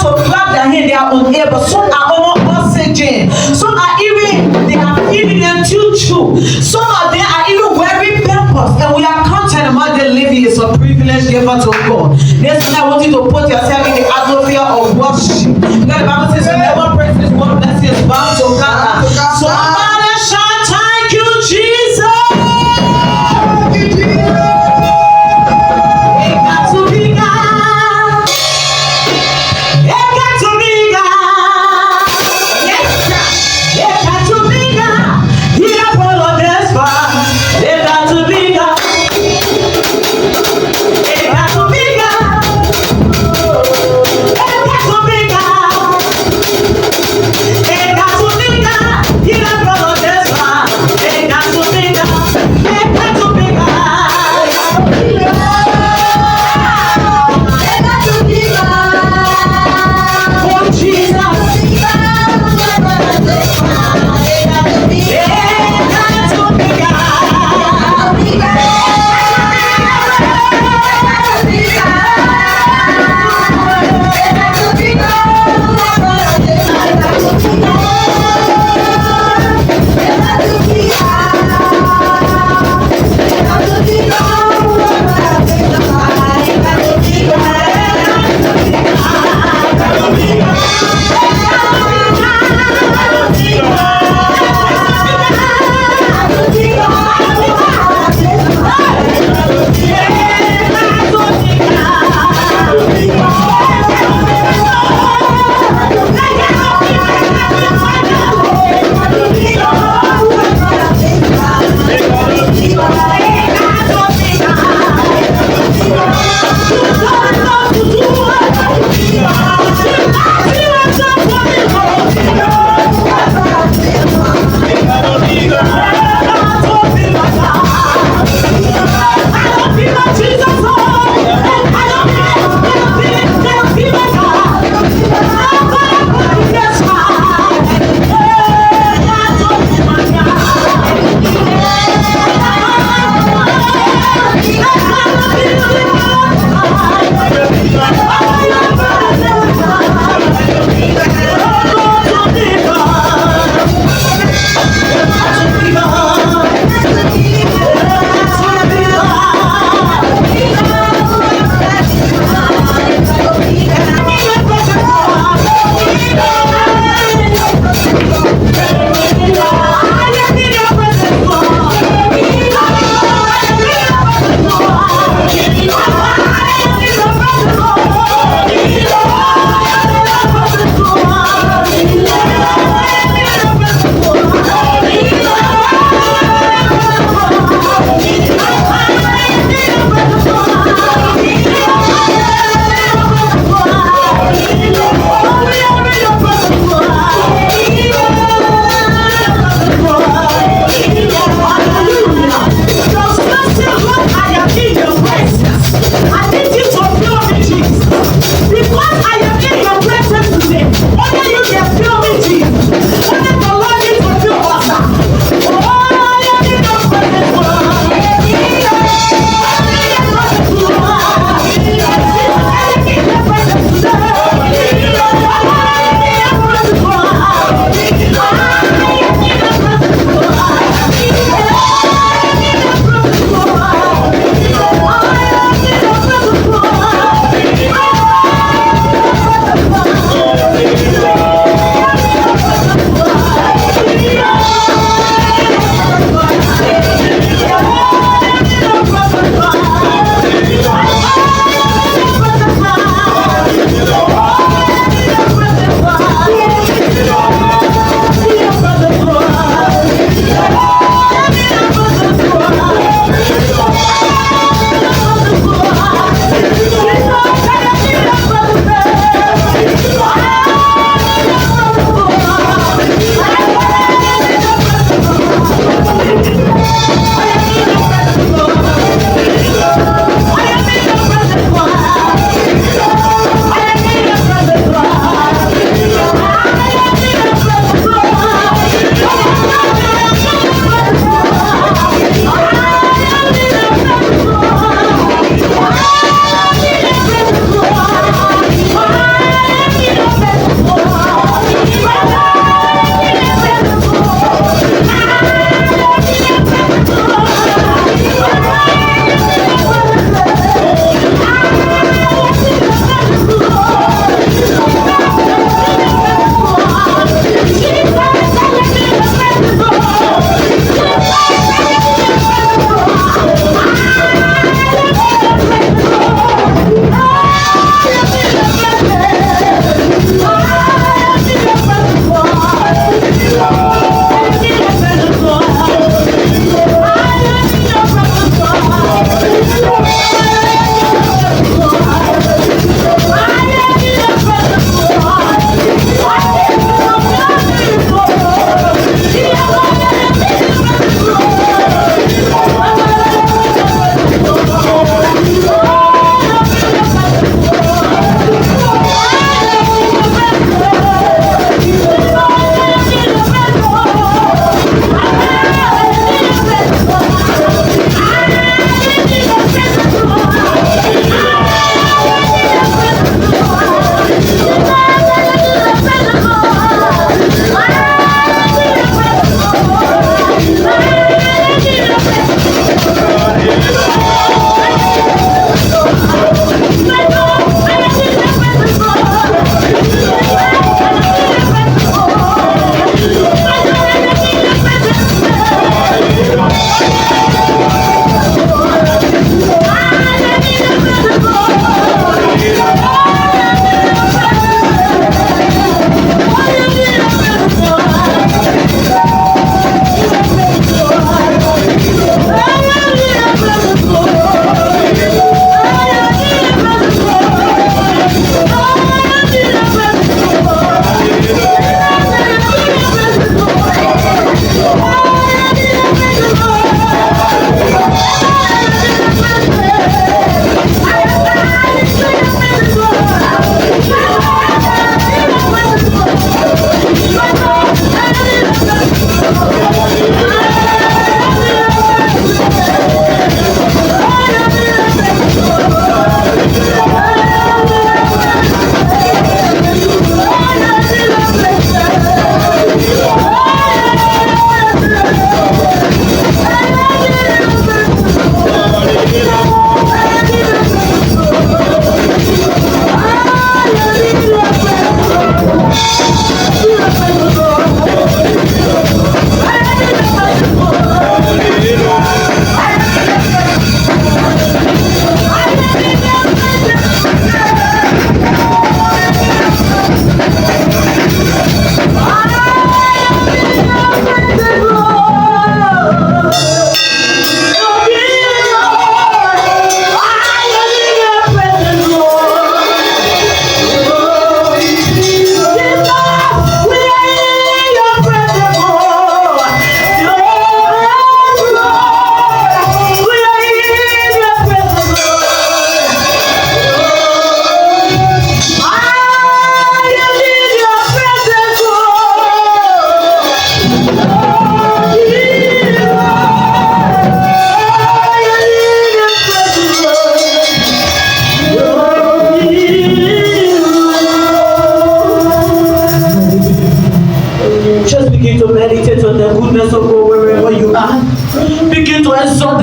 to clap their hand, they are on air, but some are on oxygen. Some are even, they are feeding them choo-choo. Some of them are even wearing pampers, and we are counting among the living is a privilege given to God. That's why I want you to put yourself in the atmosphere of worship. Because the Bible says, whenever praise is one blessing is bound to God. So somebody shout, thank you, Jesus.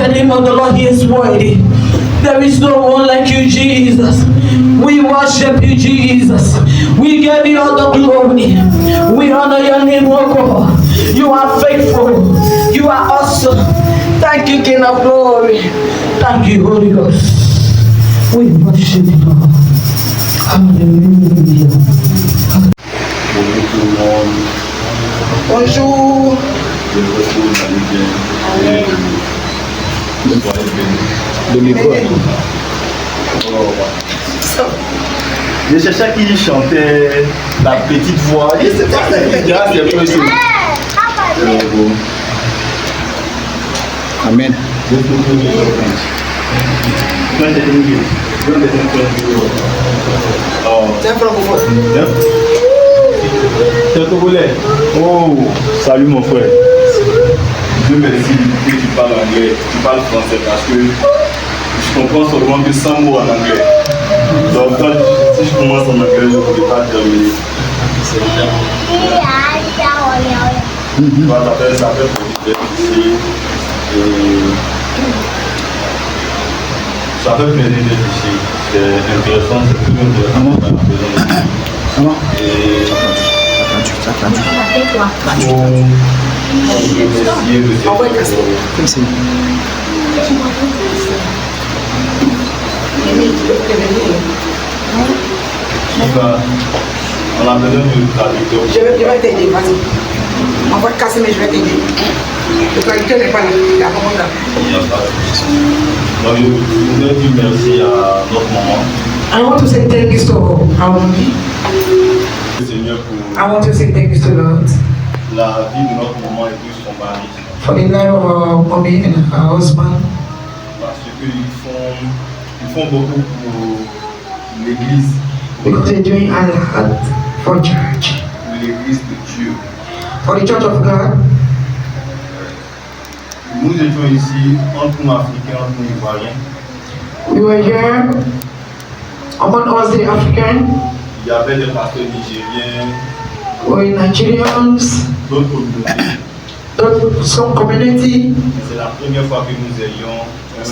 the name of the Lord, He is worthy. There is no one like you, Jesus. We worship you, Jesus. We give you all the glory. We honor your name, O God. You are faithful. You are awesome. Thank you, King of glory. Thank you, Holy Ghost. We worship you. Hallelujah. Bonjour. Je cherchais qui chantait la petite voix. C'est pas ça. Amen. C'est un francophone. C'est un Togolais. Oh, salut mon frère. Dieu merci que tu parles anglais, tu parles français parce que je comprends seulement que 100 mots en anglais. Donc quand, si je commence en anglais, je ne pourrais pas terminer. C'est bien. Ça fait plaisir ici. Ça fait plaisir d'être ici. C'est intéressant, c'est plus intéressant dans la maison de Dieu. Et on a besoin de traducteur. Je vais t'aider, vas-y. On va te casser, mais je vais t'aider. Le traducteur n'est pas là, il est à commande là. Donc, je voudrais dire merci à notre maman. I want to say thank you to our mommy. Seigneur pour I want to say thank you to Lord la vie de notre maman et de son mari. for the life of our mommy and her husband. Parce qu'ils font beaucoup pour l'église. Because they're doing a lot for church. Pour l'église de Dieu. For the church of God. Nous étions ici entre nous Africains, entre nous Ivoiriens. We were here among us the African. Il y avait des pasteurs nigériens, We Nigerians, d'autres communautés. some community. C'est la première fois que nous ayons un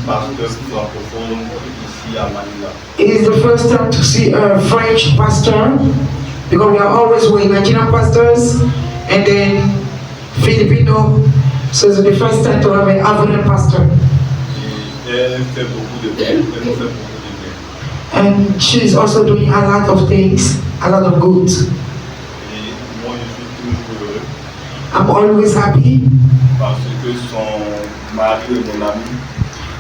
pasteur francophone ici à Manila. It is the first time to see a French pastor because we are always with Nigerian pastors and then Filipino. So it's the first time to have an African pastor. Et elle fait beaucoup de bien, elle nous fait beaucoup de bien. And she is also doing a lot of things, a lot of good. Et moi je suis toujours heureux I'm always happy. parce que son mari est mon ami.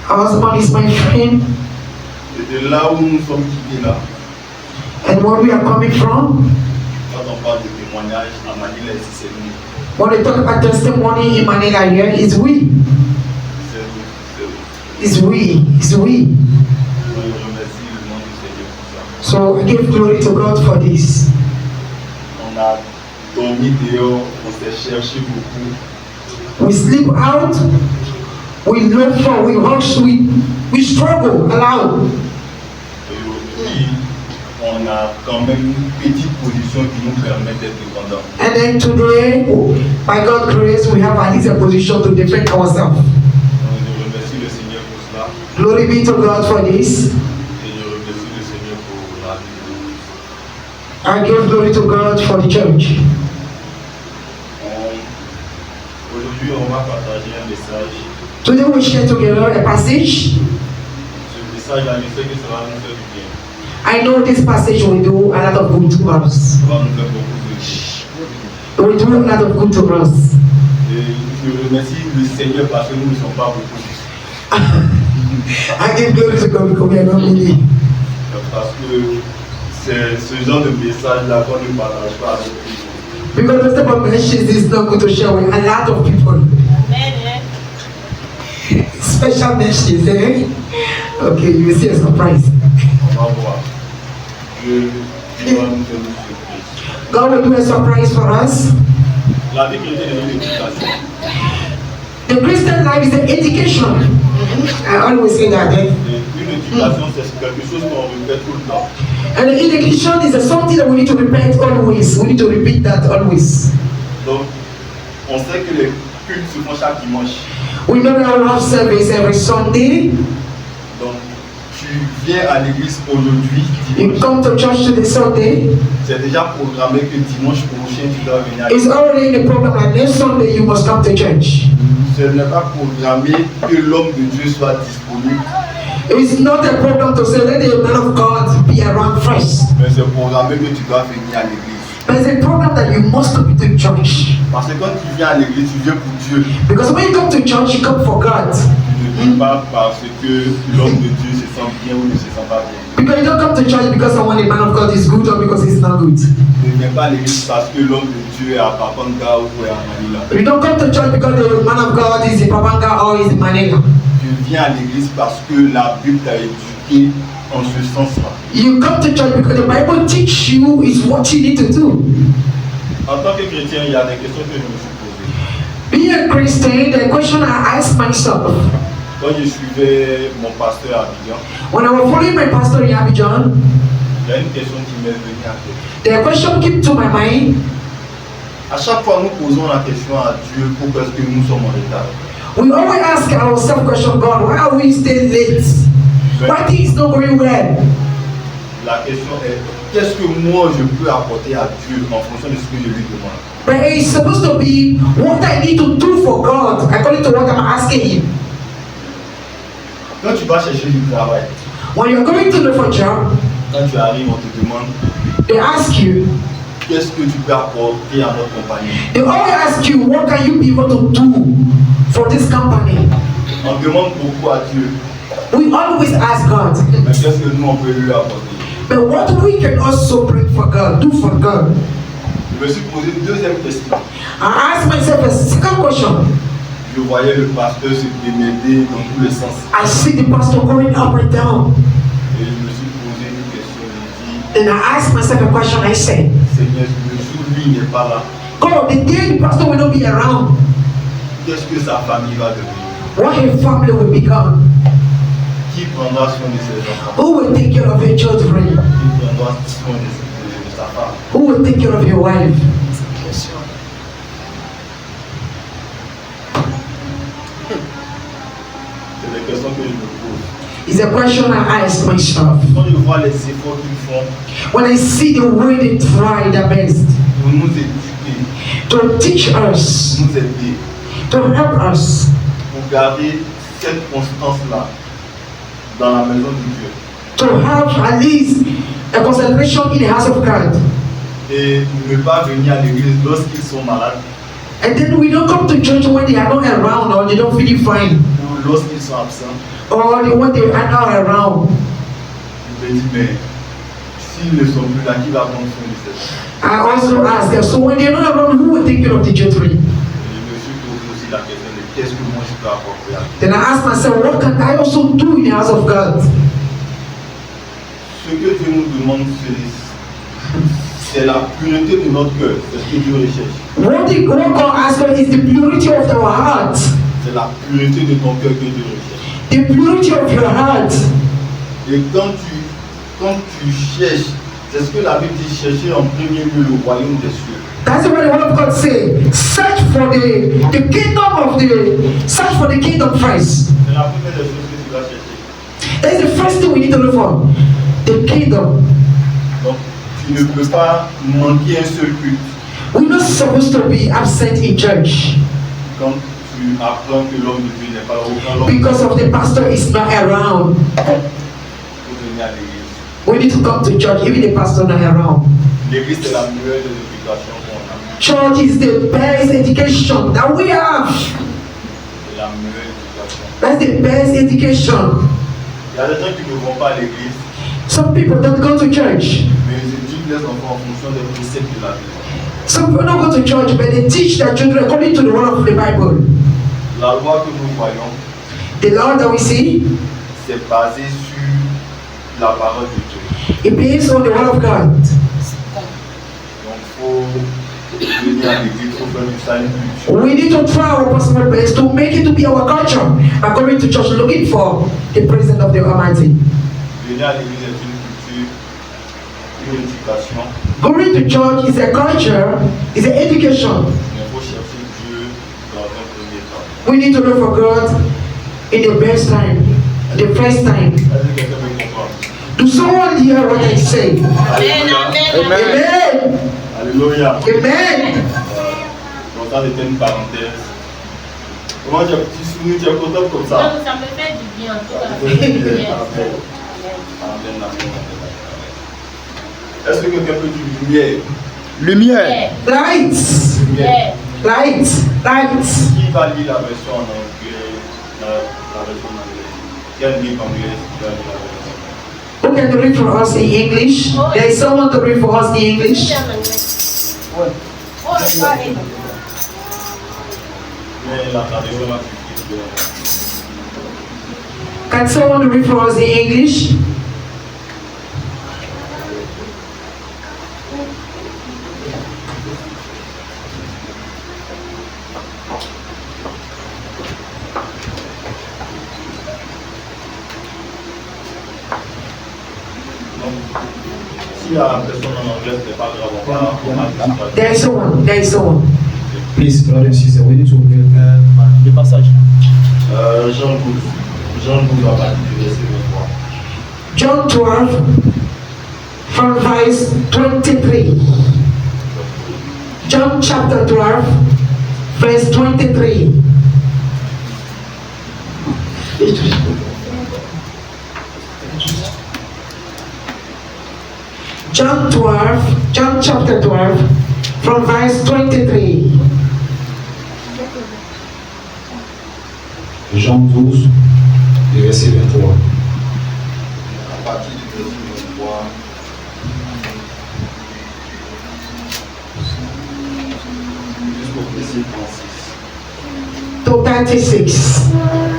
Her husband is my friend. Et de là où nous sommes quittés là, And where we are coming from, quand on parle de témoignage à Manila ici c'est nous. when we talk about testimony in Manila here, is we. C'est nous, c'est nous. Is we. Is we. Donc je remercie le nom du Seigneur pour ça. So I give glory to God for this. On a dormi dehors, on s'est cherché beaucoup. We sleep out, we look for, we rush, we struggle aloud. Et aujourd'hui, on a quand même une petite position qui nous permet d'être dépendants. And then today, by God's grace, we have at least a position to defend ourselves. Donc je remercie le Seigneur pour cela Glory be to God for this. et je remercie le Seigneur pour la vie de nous. I give glory to God for the church. Aujourd'hui, on va partager un message. Today we share together a passage. Ce message-là, je sais que ça va nous faire du bien. I know this passage will do a lot of good to us. Ça va nous faire beaucoup de bien. It will do a lot of good to us. Et je remercie le Seigneur parce que nous ne sommes pas beaucoup. I give glory to God because we are not many. Parce que c'est ce genre de message-là qu'on ne partage pas avec tout le monde. Because the type of message is not good to share with a lot of people. Special message, eh? Okay, you will see a surprise. On va voir. Dieu va nous faire une surprise. God will do a surprise for us. La vie chrétienne est une éducation. The Christian life is an education. I always say that. Eh? Et une éducation, c'est quelque chose qu'on répète tout le temps. And the education is something that we need to repeat always. We need to repeat that always. Donc, on sait que cultes se font chaque dimanche. We know that we have service every Sunday. Donc, tu viens à l'église aujourd'hui, You dimanche. come to church today Sunday. C'est déjà programmé que dimanche prochain, tu dois venir à It's l'église. already in the program that next Sunday you must come to church. Ce n'est pas programmé que l'homme de Dieu soit disponible, It's not a program to say let the man of God be around first. mais c'est programmé que tu dois venir à l'église. But it's a program that you must be to church. Parce que quand tu viens à l'église, tu viens pour Dieu. Because when you come to church, you come for God. Tu ne viens pas parce que l'homme de Dieu se sent bien ou ne se sent pas bien. Because you don't come to church because someone, the man of God, is good or because he's not good. Tu ne viens pas à l'église parce que l'homme de Dieu est à Papanga ou est à Manila. You don't come to church because the man of God is in Papanga or is in Manila. Tu viens à l'église parce que la Bible t'a éduqué en ce sens-là. You come to church because the Bible teach you is what you need to do. En tant que chrétien, il y a des questions que je me suis posées. Being a Christian, the question I ask myself, Quand je suivais mon pasteur à Abidjan, when I was following my pastor in Abidjan, il y a une question qui m'est venue à tête. the question came to my mind. À chaque fois, nous posons la question à Dieu pourquoi est-ce que nous sommes en retard. We always ask ourselves question, God, why are we still late? Why things not going well? La question est qu'est-ce que moi je peux apporter à Dieu en fonction de ce que je lui demande. But it's supposed to be what I need to do for God according to what I'm asking Him. Quand tu vas chercher du travail, When you're going to look for a job, quand tu arrives, on te demande they ask you, qu'est-ce que tu peux apporter à notre compagnie. they always ask you, what can you be able to do for this company? On demande beaucoup à Dieu, We always ask God, mais qu'est-ce que nous on peut lui apporter. but what we can also bring for God, do for God. Je me suis posé une deuxième question. I asked myself a second question. Je voyais le pasteur se démerder dans tous les sens. I see the pastor going up and down. Et je me suis posé une question, j'ai dit, And I asked myself a question. I said, Seigneur, le jour où lui n'est pas là, God, the day the pastor will not be around, qu'est-ce que sa famille va devenir? what his family will become? Qui prendra soin de ses enfants? Who will take care of your children? Qui prendra soin de sa femme? Who will take care of your wife? C'est des questions que je me pose. It's a question I ask myself. Quand je vois les efforts qu'ils font When I see the way they try their best pour nous éduquer, to teach us, nous aider, to help us, pour garder cette constance-là dans la maison de Dieu. to have at least a concentration in the house of God. Et ne pas venir à l'église lorsqu'ils sont malades And then we don't come to church when they are not around or they don't feel fine ou lorsqu'ils sont absents. or when they are not around. Je me dis, mais s'ils ne sont plus là, qui va prendre soin de ces enfants? I also ask them, so when they're not around, who will take care of the children? Et je me suis posé aussi la question de qu'est-ce que moi je peux apporter à Dieu. Then I ask myself, what can I also do in the house of God? Ce que Dieu nous demande, c'est la pureté de notre cœur. C'est ce que Dieu recherche. What God asks us is the purity of our heart. C'est la pureté de ton cœur que Dieu recherche. The purity of your heart. Et quand tu cherches, c'est ce que la Bible dit, chercher en premier lieu le royaume des cieux. That's what the word of God says. Search for the kingdom first. C'est la première des choses que tu vas chercher. That's the first thing we need to look for. The kingdom. Donc, tu ne peux pas manquer un seul culte We're not supposed to be absent in church quand tu apprends que l'homme de Dieu n'est pas là ou quand l'homme because of the pastor is not around. pour venir à l'église. We need to come to church even the pastor not around. L'église, c'est la meilleure des éducations qu'on a. Church is the best education that we have. C'est la meilleure éducation. That's the best education. Il y a des gens qui ne vont pas à l'église, Some people don't go to church. mais ils éduquent leurs enfants en fonction des préceptes de la Bible. Some people don't go to church, but they teach their children according to the word of the Bible. La loi que nous voyons, The law that we see, c'est basé sur la parole de Dieu. it based on the word of God. Donc, il faut venir à l'église, il faut faire du salut culture. We need to try our personal best to make it to be our culture by going to church looking for the presence of the Almighty. Venir à l'église est une culture, une éducation, Going to church is a culture, is an education. mais il faut chercher Dieu dans un premier We need to look for God in the best time, the first time. Do someone hear what I say? Amen. Amen. Alléluia. Amen. Donc ça c'était une parenthèse. Comment tu es content comme ça? Ça me fait du bien. Est-ce que quelqu'un peut dire lumière? Lumière. Light. Lumière. Light. Light. Qui va lire la version en anglais? La version en anglais. Quel livre anglais qui va lire la version? Who can read for us in English? There is someone to read for us in English. Mais la traduction là, Can someone read for us in English? si la personne en anglais c'est pas grave, on va There is someone. There is someone. Please, brother and sister, we need to read the passage. Jean 12 à partir du verset 23. John 12, from verse 23. John chapter 12, verse 23. John chapter 12, from verse 23. Jean 12, le verset 23. À partir du verset 23. Jusqu'au verset 36. To 36.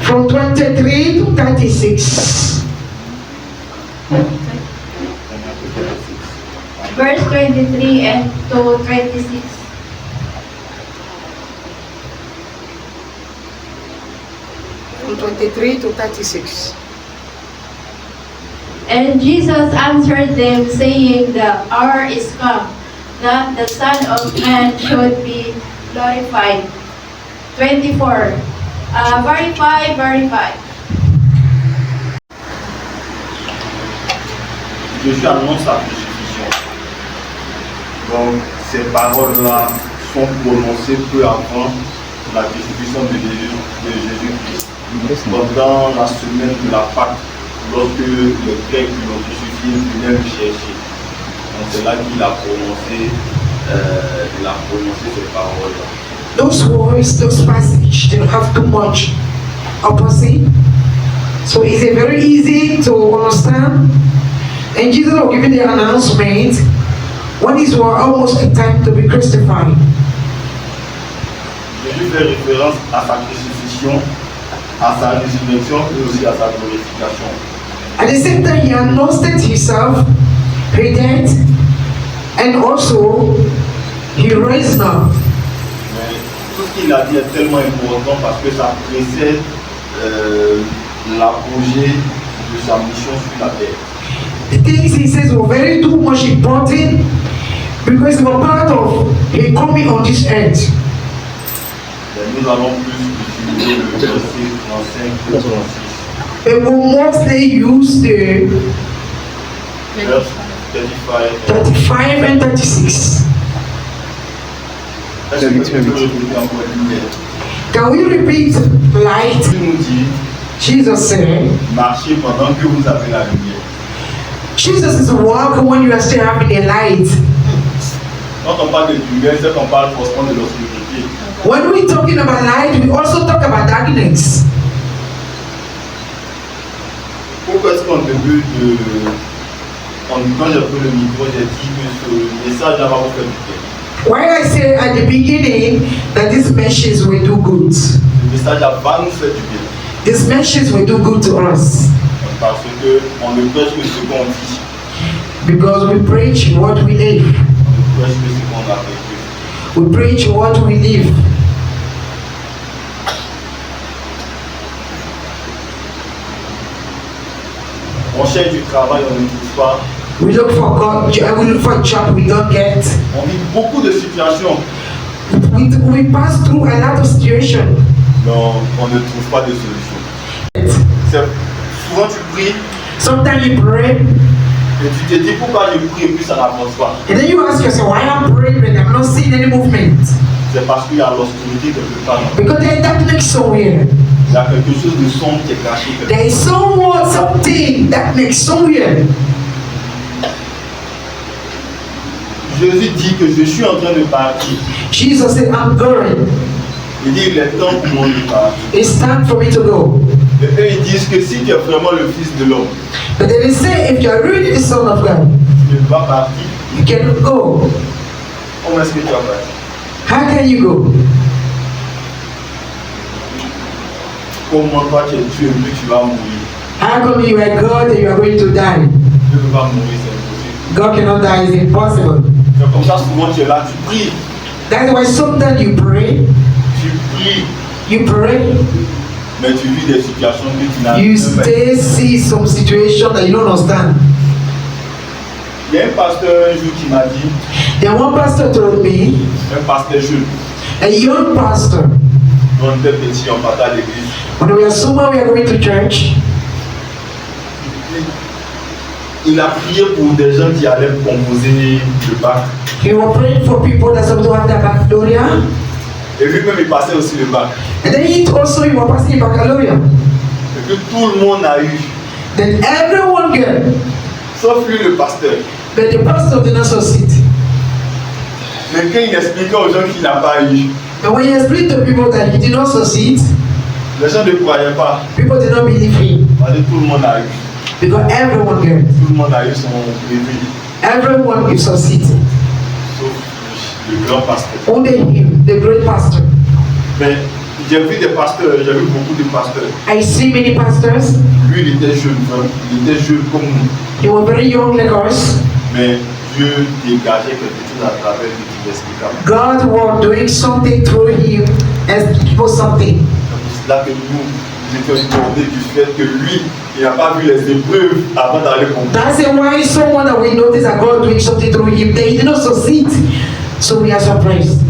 From 23 to 36. Verse 23 and to 26. From 23 to 36. And Jesus answered them, saying, The hour is come, that the Son of Man should be glorified. 24. Verify. Jésus annonce sa crucifixion. Donc, ces paroles-là sont prononcées peu avant la crucifixion de Jésus-Christ. Donc, dans la semaine de la Pâque, lorsque les Grecs qui l'ont crucifié venaient le chercher. Donc, c'est là qu'il a prononcé ces paroles-là. Those words, those passages, they don't have too much opposite. So it's very easy to understand. And Jesus was giving the announcement when it was almost the time to be crucified. Jésus fait référence à sa crucifixion, à sa résurrection et aussi à sa glorification. At the same time, he announced himself, he died, and also he raised up. Mais tout ce qu'il a dit est tellement important parce que ça précède l'apogée de sa mission sur la terre. The things he says were very too much important because they were part of him coming on this earth. Mais nous allons plus utiliser le verset 35 et 36. But we mostly use the Verse 35. 35 and 36. Est-ce que tu peux répéter encore lumière? Can we repeat light? Il nous dit, Jesus said, marchez pendant que vous avez la lumière. Jesus is walking when you are still having the light. Quand on parle de lumière, c'est qu'on parle forcément de l'obscurité. When we're talking about light, we also talk about darkness. Pourquoi est-ce qu'en début de... Quand j'ai pris le micro, j'ai dit que ce message-là va vous faire du bien. Why I say at the beginning that these messages will do good. Le message-là va nous faire du bien. These messages will do good to us. Parce qu'on ne prêche que ce qu'on vit. Because we preach what we live. On ne prêche que ce qu'on a vécu. We preach what we live. On cherche du travail, on ne trouve pas. We look for God. We look for a job we don't get. On vit beaucoup de situations. We pass through a lot of situations. non, on ne trouve pas de solution. Souvent tu pries Sometimes you pray, et tu te dis pourquoi je prie et puis ça n'avance pas. and then you ask yourself, why I'm praying but I'm not seeing any movement? C'est parce qu'il y a l'obscurité quelque part. Because there's darkness somewhere. Il y a quelque chose de sombre qui est caché quelque part. There is something darkness somewhere. Jésus dit que je suis en train de partir. Jesus said, I'm going. Il dit il est temps pour moi de partir. It's time for me to go. Et eux ils disent que si tu es vraiment le Fils de l'homme, But then they say, if you are really the Son of God, tu dois partir. you can go. Comment est-ce que tu vas partir? How can you go? Comment toi tu es Dieu et puis tu vas mourir? How come you are God and you are going to die? Dieu ne peut pas mourir, c'est impossible. God cannot die, it's impossible. C'est comme ça souvent tu es là, tu pries. That's why sometimes you pray, Tu pries, mais tu vis des situations que tu n'as you jamais. still see some situation that you don't understand. Il y a un pasteur un jour qui m'a dit, Then one pastor told me, un pasteur jeune, a young pastor, on était petit, on partait à l'église. when we are somewhere we are going to church, Il a prié pour des gens qui allaient composer le bac. he was praying for people that supposed to have their baccalaureate. Et lui-même, il passait aussi le bac. And then he also he was passing baccalaureate. Et que tout le monde a eu, Then everyone get, sauf lui, le pasteur. but the pastor did not succeed. Mais quand il expliquait aux gens qu'il n'a pas eu, And when he explained to people that he did not succeed, les gens ne croyaient pas. people did not believe him. Parce que tout le monde a eu. Because everyone get, Tout le monde a eu son bébé. everyone will succeed. Sauf le grand pasteur. Only him, the great pastor. Mais j'ai vu des pasteurs, j'ai vu beaucoup de pasteurs. I see many pastors. Lui, il était jeune, il était jeune comme nous. They were very young like us. Mais Dieu dégageait quelque chose à travers lui qui l'explicable. God was doing something through him as people something. C'est pour cela que nous étions étonnés du fait que lui, il n'a pas vu les épreuves avant d'aller comprendre. That's why someone that we notice that God doing something through him, they did not succeed. So we are surprised.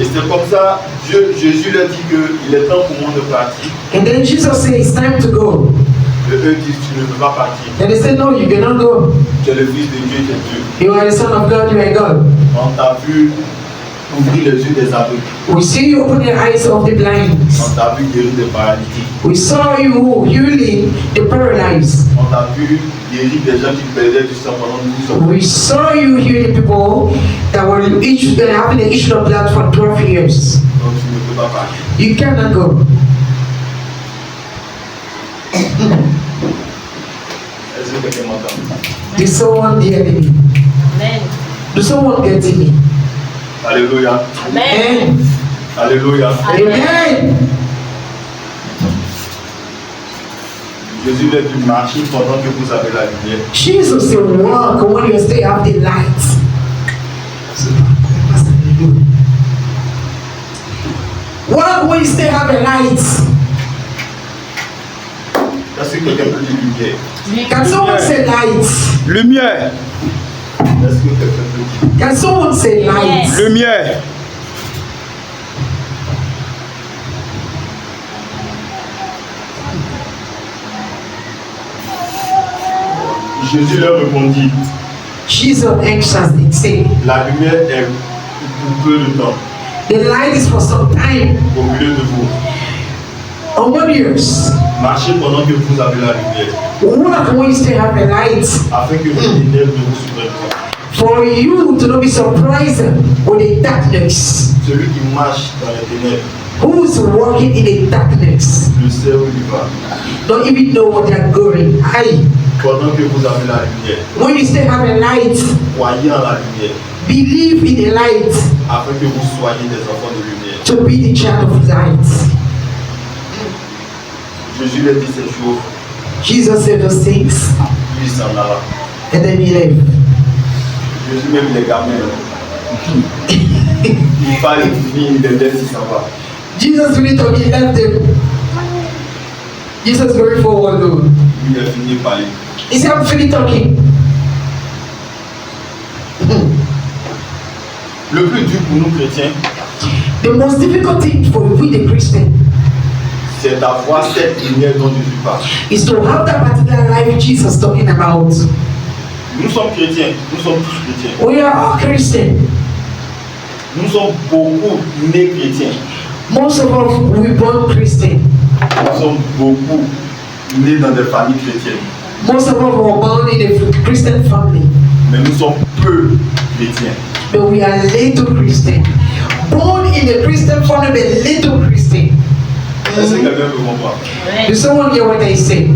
Et c'est comme ça, Jésus leur dit qu'il est temps pour moi de partir. And then Jesus said, it's time to go. Et eux disent, tu ne peux pas partir. And they said, no, you cannot go. Tu es le Fils de Dieu, tu es Dieu. You are the Son of God, you are God. On t'a vu ouvrir les yeux des aveugles. We see you open the eyes of the blind. On t'a vu guérir des paralytiques. We saw you healing the paralyzed. On t'a vu guérir des gens qui perdaient du sang pendant 12 ans. We saw you healing people that were having an issue of blood for 12 years. Donc tu ne peux pas partir. You cannot go. Est-ce que quelqu'un m'entend? Did someone hearing me? Amen. Did someone getting me? Alléluia. Amen. Alléluia. Amen. Jésus leur dit, marchez pendant que vous avez la lumière. Jesus said, walk when you still have the light. Walk when you still have the light. Est-ce que quelqu'un peut dire lumière? Can someone say light? Lumière. Est-ce que quelqu'un peut dire? Can someone say light? Yes. Lumière. Jésus leur répondit, Jesus answers and said, la lumière est pour peu de temps the light is for some time, au milieu de vous. among years. Marchez pendant que vous avez la lumière, Walk when you still have the light. afin que les ténèbres ne vous surprennent pas. For you to not be surprised with the darkness. Celui qui marche dans les ténèbres Who is walking in the darkness? ne sait où il va. Don't even know what they are going. Aye. Pendant que vous avez la lumière, When you still have a light, croyez en la lumière, believe in the light afin que vous soyez des enfants de lumière. to be the child of light. Jésus leur dit ces choses, Jesus said those things lui il s'en alla. and then he left. Jésus même les gamins. Il parle, il finit, il les laisse, il s'en va. Jesus really told me he left them. Jesus going forward though. Il a fini par lui. He said, I'm finished talking. Le plus dur pour nous chrétiens, The most difficult thing for we the Christian c'est d'avoir cette lumière dont Jésus parle. Is to have that particular life Jesus talking about. Nous sommes chrétiens, nous sommes tous chrétiens. We are all Christian. Nous sommes beaucoup nés chrétiens. Most of us we born Christian. Nous sommes beaucoup nés dans des familles chrétiennes. Most of us were born in a Christian family. Mais nous sommes peu chrétiens. But we are little Christian. Born in a Christian family, but little Christian. Est-ce que quelqu'un peut comprendre? Does someone hear what I say?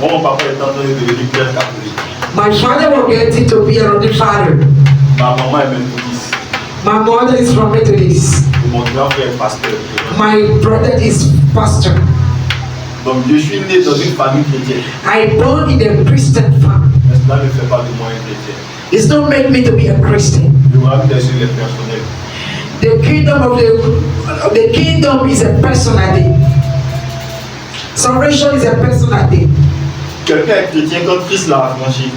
Moi, mon papa est en train de devenir prêtre catholique. My father was getting to be a Roman father. Ma maman est méthodiste. My mother is from Methodist. Et mon grand frère est pasteur. My brother is pastor. Donc je suis né dans une famille chrétienne. I born in a Christian family. Mais cela ne fait pas de moi un chrétien. It's not make me to be a Christian. Je me rappelle sur les personnels. The kingdom is a personality. Salvation is a personality. Quelqu'un est chrétien quand Christ l'a affranchi.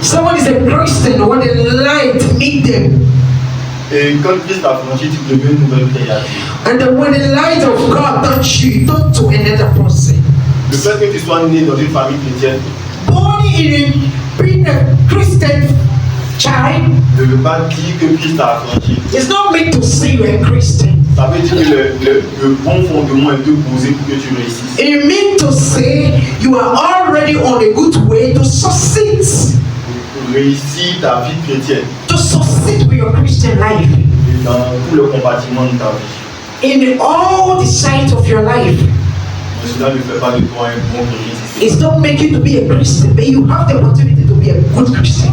Someone is a Christian when the light meet them. Et quand Christ l'a affranchi, tu deviens une nouvelle créature. And then when the light of God touch you, don't to another person. Le fait que tu sois né dans une famille chrétienne Born in being a Christian child, ne veut pas dire que Christ t'a affranchi. it's not meant to say you're a Christian. Ça veut dire que le bon fondement est de poser pour que tu réussisses. It means to say you are already on a good way to succeed. Pour réussir ta vie chrétienne To succeed with your Christian life. et dans tout le compartiment de ta vie. In all the sides of your life. Mais cela ne fait pas de toi un bon chrétien. It's not make you to be a Christian, but you have the opportunity to be a good Christian.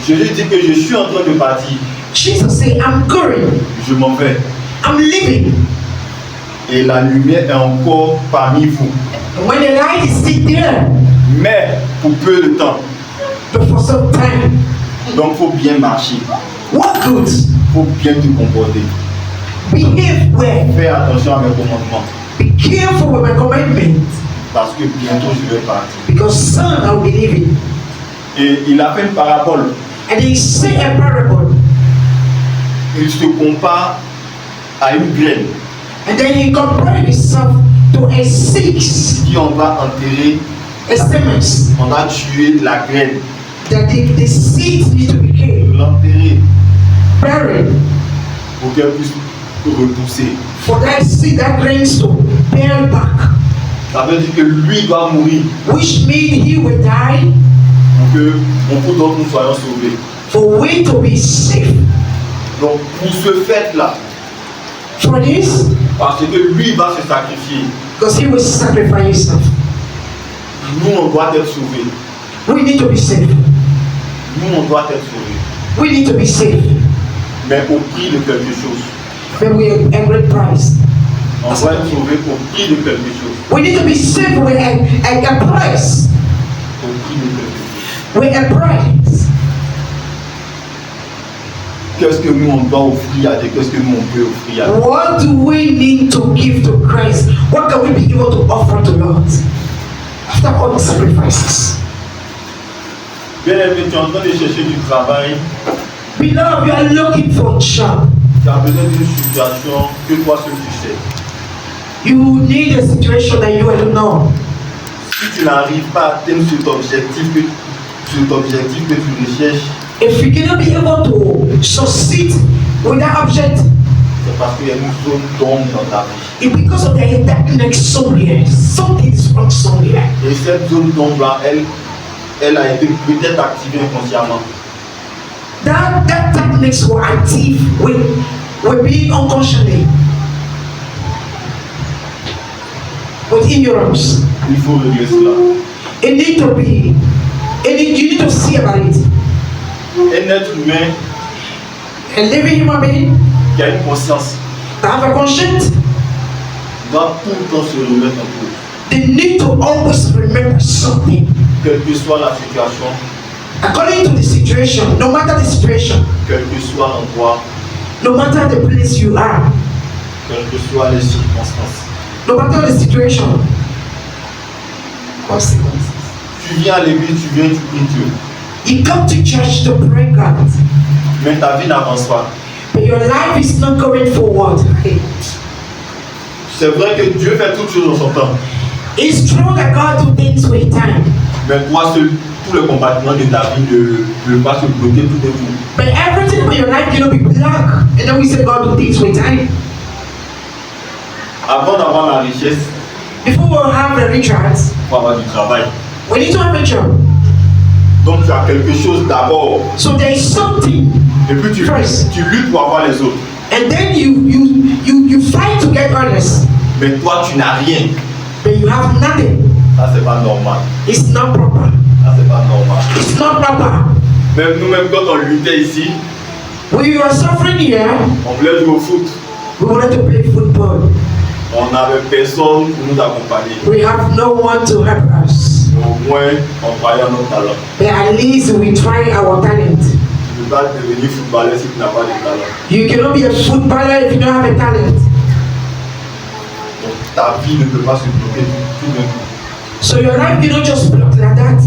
Jésus dit que je suis en train de partir. Jesus said, I'm going, Je m'en vais. I'm leaving. Et la lumière est encore parmi vous. And when the light is still there, Mais pour peu de temps. but for some time, Donc il faut bien marcher. what good? Il faut bien te comporter. Behave well. Fais attention à mes commandements. Be careful with my commandment, Parce que bientôt je vais partir. because soon I'll be leaving. Et il a fait une parabole. And he say a parable, Il se compare à une graine. and then he compared himself to a seed, Si on va enterrer, a semen, on va tuer la graine. that the seed need to be killed, L'enterrer buried, pour qu'elle puisse repousser. for that seed, that grains to bear back, Ça veut dire que lui doit mourir which means he will die pour que d'autres nous soyons sauvés. for we to be safe. Donc pour ce fait-là, For this, parce que lui va se sacrifier, because he will sacrifice himself, nous on doit être sauvés. we need to be safe. Nous on doit être sauvés. We need to be safe, Mais au prix de quelque chose. but we are a great price. On doit être sauvés au prix de quelque chose. We need to be safe with a price. Au prix de quelque chose. With a price. Qu'est-ce que nous on doit offrir à Dieu? Qu'est-ce que nous on peut offrir à Dieu? What do we need to give to Christ? What can we be able to offer to Lord after all the sacrifices? Bien aimé, tu es en train de chercher du travail. Beloved, you are looking for a job. Tu as besoin d'une situation que toi seul tu sais. You need a situation that you don't know. Si tu n'arrives pas à atteindre cet objectif que tu recherches, If you cannot be able to succeed with that object, c'est parce qu'il y a une zone d'ombre dans ta vie. it's because of the darkness somewhere. Something is wrong somewhere. Et cette zone d'ombre-là, elle a été peut-être activée inconsciemment. That darkness was active with being unconsciously, with ignorance. Il faut régler cela. It need to be. You need to see about it. Un être humain A living human being qui a une conscience that have a conscience, doit tout le temps se remettre en cause. they need to always remember something. Quelle que soit la situation, According to the situation, no matter the situation, quel que soit l'endroit, no matter the place you are, quelles que soient les circonstances. no matter the situation, consequences. Tu viens à l'église, tu viens, tu pries Dieu. You come to church to pray God, Mais ta vie n'avance pas. but your life is not going forward. C'est vrai que Dieu fait toutes choses en son temps. It's true that God do things with time. Mais toi, tous les compartiments de ta vie ne peuvent pas se bloquer tout d'un coup. But everything about your life cannot be blocked. And then we say God do things with time. Avant d'avoir la richesse, Before we have the riches, il faut avoir du travail. we need to have a job. Donc tu as quelque chose d'abord. So there is something, Et puis tu luttes pour avoir les autres. and then you fight to get others, Mais toi, tu n'as rien. but you have nothing. Ça, c'est pas normal. It's not proper. Ça, c'est pas normal. It's not proper. Même nous-mêmes, quand on luttait ici, When you are suffering here, on voulait jouer au foot. we wanted to play football. On n'avait personne pour nous accompagner. We have no one to help us. Mais au moins, on croyait en notre talent. But at least we try our talent. Tu ne peux pas devenir footballeur si tu n'as pas de talent. You cannot be a footballer if you don't have a talent. Donc ta vie ne peut pas se bloquer tout d'un coup. So your life cannot just block like that.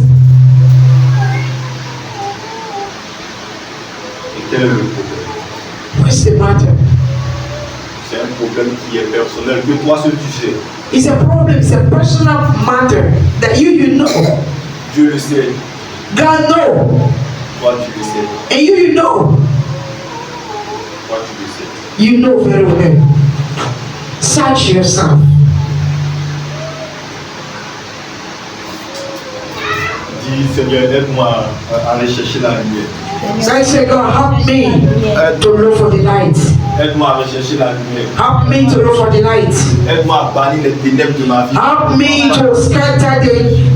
Et quel est le problème? What's the matter? C'est un problème qui est personnel, que toi seul tu sais. It's a problem. It's a personal matter that you know. Dieu le sait, God know, toi tu le sais, and you know. toi tu le sais. You know very well. Search yourself. Dis Seigneur, aide-moi à aller chercher la lumière. So I say, God, help me to look for the light. Aide-moi à rechercher la lumière. Help me to look for the light. Aide-moi à bannir les ténèbres de ma vie. Help me to scatter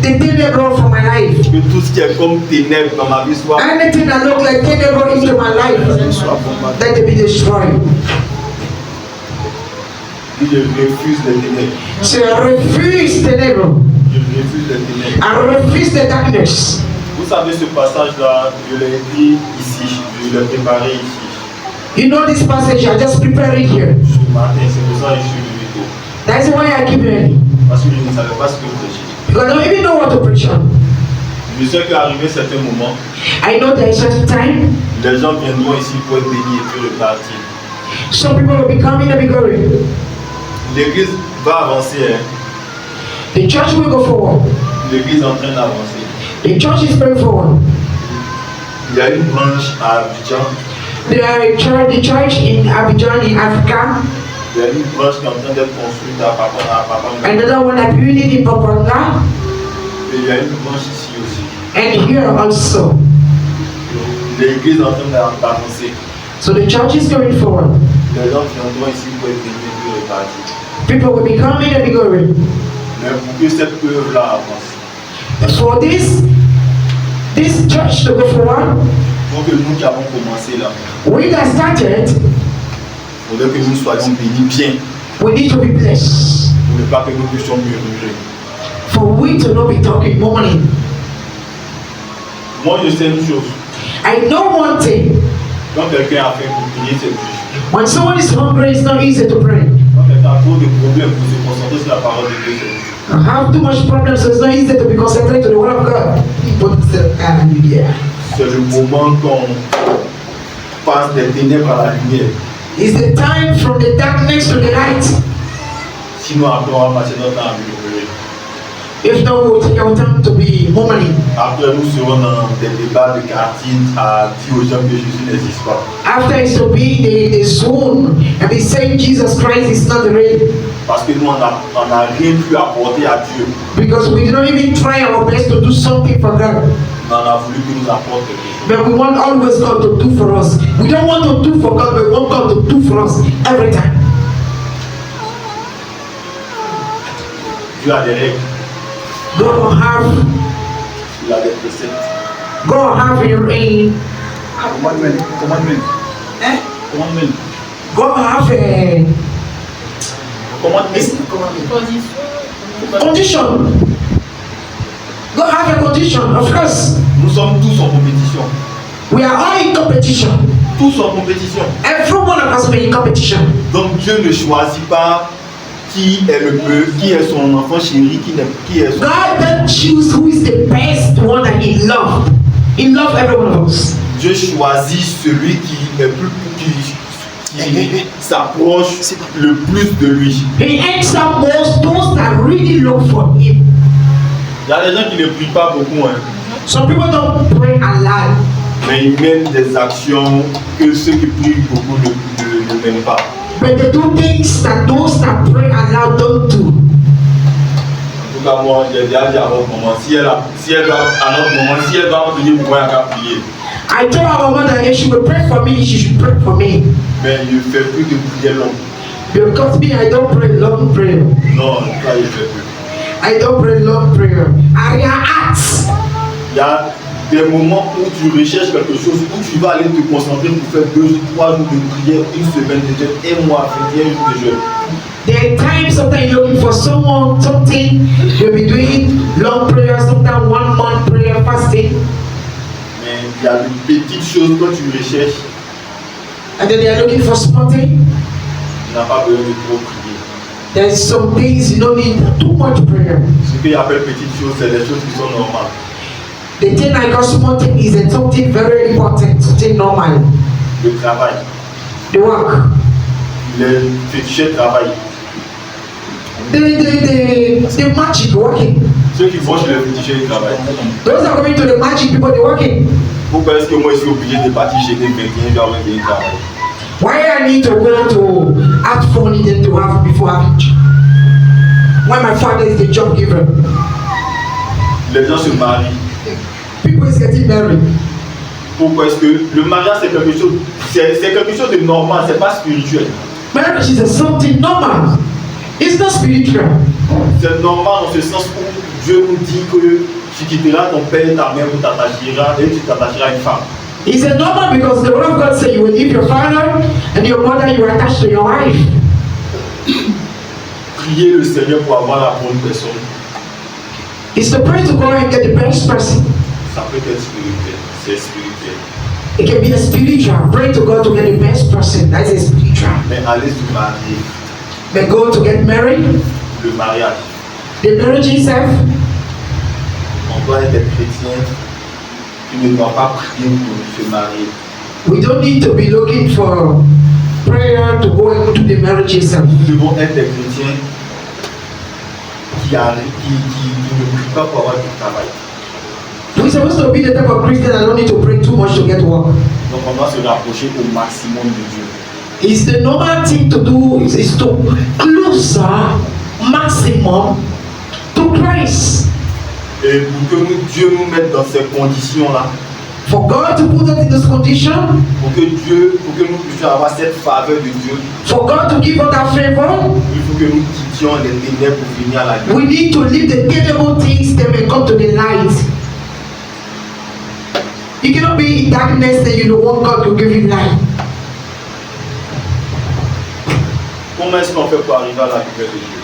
the ténèbres from my life. Que tout ce qui est comme ténèbres dans ma vie soit Anything that look like ténèbres into my life, bombardé. let it be destroyed. Dis, je refuse les ténèbres. So I refuse ténèbres. Je refuse les ténèbres. I refuse the darkness. Vous savez ce passage-là, je l'ai écrit ici, je l'ai préparé ici. You know this passage, I just prepared it here. Ce matin, c'est pour ça que je suis venu tôt. That's why I keep ready. Parce que je ne savais pas ce que vous prêchez. Because I don't even know what to preach on. Je sais qu'arrivé certains moments, I know there is such time. les gens viendront ici pour être bénis et puis repartir. Some people will be coming and be going. L'église va avancer, hein. The church will go forward. L'église est en train d'avancer. The church is going forward. Il y a une branche à Abidjan, The church in Abidjan in Africa. il y a une branche qui est en train d'être construite à Papanga. Another one that building in Papanga. Et il y a une branche ici aussi. And here also. L'église est en train d'avancer. So the church is going forward. Les gens viendront ici pour être bénis et puis repartir. People will be coming and be going. Mais pour que cette œuvre-là avance, For this church to go forward, il faut que nous qui avons commencé là, we that started, il faudrait que nous soyons bénis bien, we need to be blessed. pour ne pas que nous puissions murmurer. For we to not be talking morning. Moi, je sais une chose. I know one thing. Quand quelqu'un a fait pour prier, c'est dur. When someone is hungry, it's not easy to pray. Quand quelqu'un a trop de problèmes pour se concentrer sur la parole de Dieu, c'est dur. I have too much problems, so it's not easy to be concentrated to the word of God. But hallelujah. C'est le moment qu'on passe des ténèbres à la lumière. It's the time from the darkness to the light. Sinon, après, on va passer notre temps à murmurer. If not, we'll take our time to be murmuring. Après, nous serons dans des débats de quartier à dire aux gens que Jésus n'existe pas. After it's to be the zone and be saying Jesus Christ is not real. Parce que nous, on n'a rien pu apporter à Dieu. Because we did not even try our best to do something for God. On a voulu qu'il nous apporte quelque chose. But we want always God to do for us. We don't want to do for God, but we want God to do for us every time. Dieu a des règles, God will have, il a des préceptes. God will have a Commandement. eh? Commandement. God will have a Commandement. condition. God have a condition, of course. Nous sommes tous en compétition. We are all in competition. Tous en compétition. Every one of us be in competition. Donc Dieu ne choisit pas qui est le mieux, qui est son enfant chéri, qui est son... God don't choose who is the best one that He loved. He loved every one of us. Dieu choisit celui qui est plus, qui s'approchent le plus de lui. He hangs out most those that really look for him. Il y a des gens qui ne prient pas beaucoup, hein, Some people don't pray a lot, mais ils mènent des actions que ceux qui prient beaucoup ne mènent pas. but they do things that those that pray a lot don't do. En tout cas, moi, j'ai déjà dit à votre maman, si elle doit, à notre moment, si elle doit prier pour moi, elle va prier. I told our mother if she would pray for me, she should pray for me. Mais il ne fait plus de prière longue. Because me, I don't pray long prayer. Non, ça, il fait plus. I don't pray long prayer. I react. Il y a des moments où tu recherches quelque chose, où tu vas aller te concentrer pour faire 2 ou 3 jours de prière, une semaine de jeûne, un mois, 21 jours de jeûne. There are times sometimes you're looking for someone, something, you'll be doing long prayer, sometimes 1 month prayer fasting, Mais il y a des petites choses que tu recherches, and then they are looking for something. tu n'as pas besoin de trop prier. There's some things you don't need too much prayer. Ce qu'il appelle petites choses, c'est des choses qui sont normales. The thing I call small thing is that something very important, something normal. Le travail, The work. les fétichés travail. The magic working. Ceux qui vont chez les fétichés, ils travaillent. Those are coming to the magic people, they're working. Pourquoi est-ce que moi je suis obligé de partir chez des 21 jours avec des travail? Why I need to go to have fun than to have before having job? When my father is the job giver. Les gens se marient. People is getting married. Pourquoi est-ce que le mariage c'est quelque chose, c'est quelque chose de normal, c'est pas spirituel. Marriage is something normal. It's not spiritual. C'est normal dans ce sens où Dieu nous dit que tu quitteras ton père et ta mère pour t'attacheras et tu t'attacheras à une femme. It's a normal because the word of God says you will leave your father and your mother, you are attached to your wife. Prier le Seigneur pour avoir la bonne personne, It's to pray to go and get the best person. ça peut être spirituel, c'est spirituel. It can be a spiritual. Pray to God to get the best person. That's a spiritual. Mais aller se marier, But go to get married. le mariage, The marriage itself, on doit être des chrétiens qui ne doivent pas prier pour se marier. we don't need to be looking for prayer to go into the marriage itself. Nous devons être des chrétiens qui ne prient pas pour avoir du travail. We're supposed to be the type of Christian that don't need to pray too much to get work. Donc on doit se rapprocher au maximum de Dieu. It's the normal thing to do is to closer maximum to Christ. Et pour que Dieu nous mette dans ces conditions-là, For God to put us in this condition, pour que nous puissions avoir cette faveur de Dieu, for God to give us that favor, il faut que nous quittions les ténèbres pour venir à la lumière. we need to leave the terrible things that may come to the light. You cannot be in darkness and you don't want God to give you light. Comment est-ce qu'on fait pour arriver à la lumière de Dieu?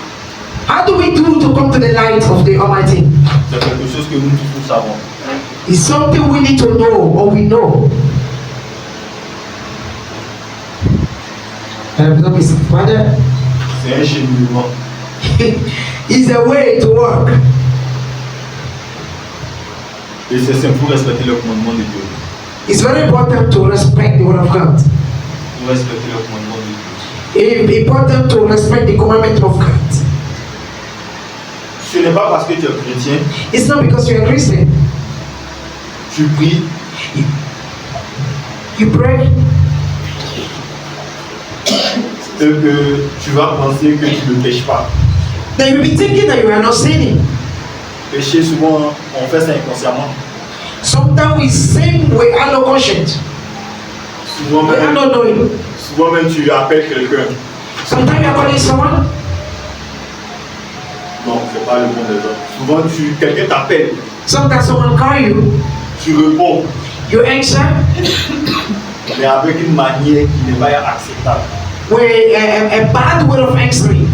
How do we do to come to the light of the Almighty? C'est quelque chose que nous tous savons. It's something we need to know or we know. Father, C'est un cheminement. it's a way to work. Et c'est simple pour respecter le commandement de Dieu. It's very important to respect the word of God. Pour respecter le commandement de Dieu. It's important to respect the commandment of God. Ce n'est pas parce que tu es chrétien, It's not because you're a Christian. tu pries, You pray, et que tu vas penser que tu ne pêches pas. then you'll be thinking that you are not sinning. Pécher, souvent, on fait ça inconsciemment. Sometimes we sin, we are not conscious. Souvent We are même, not knowing. souvent même tu appelles quelqu'un. Sometimes you're calling someone, Non, c'est pas le bon exemple. Souvent, quelqu'un t'appelle, sometimes someone call you, tu réponds, you answer mais avec une manière qui n'est pas acceptable. with a bad way of answering.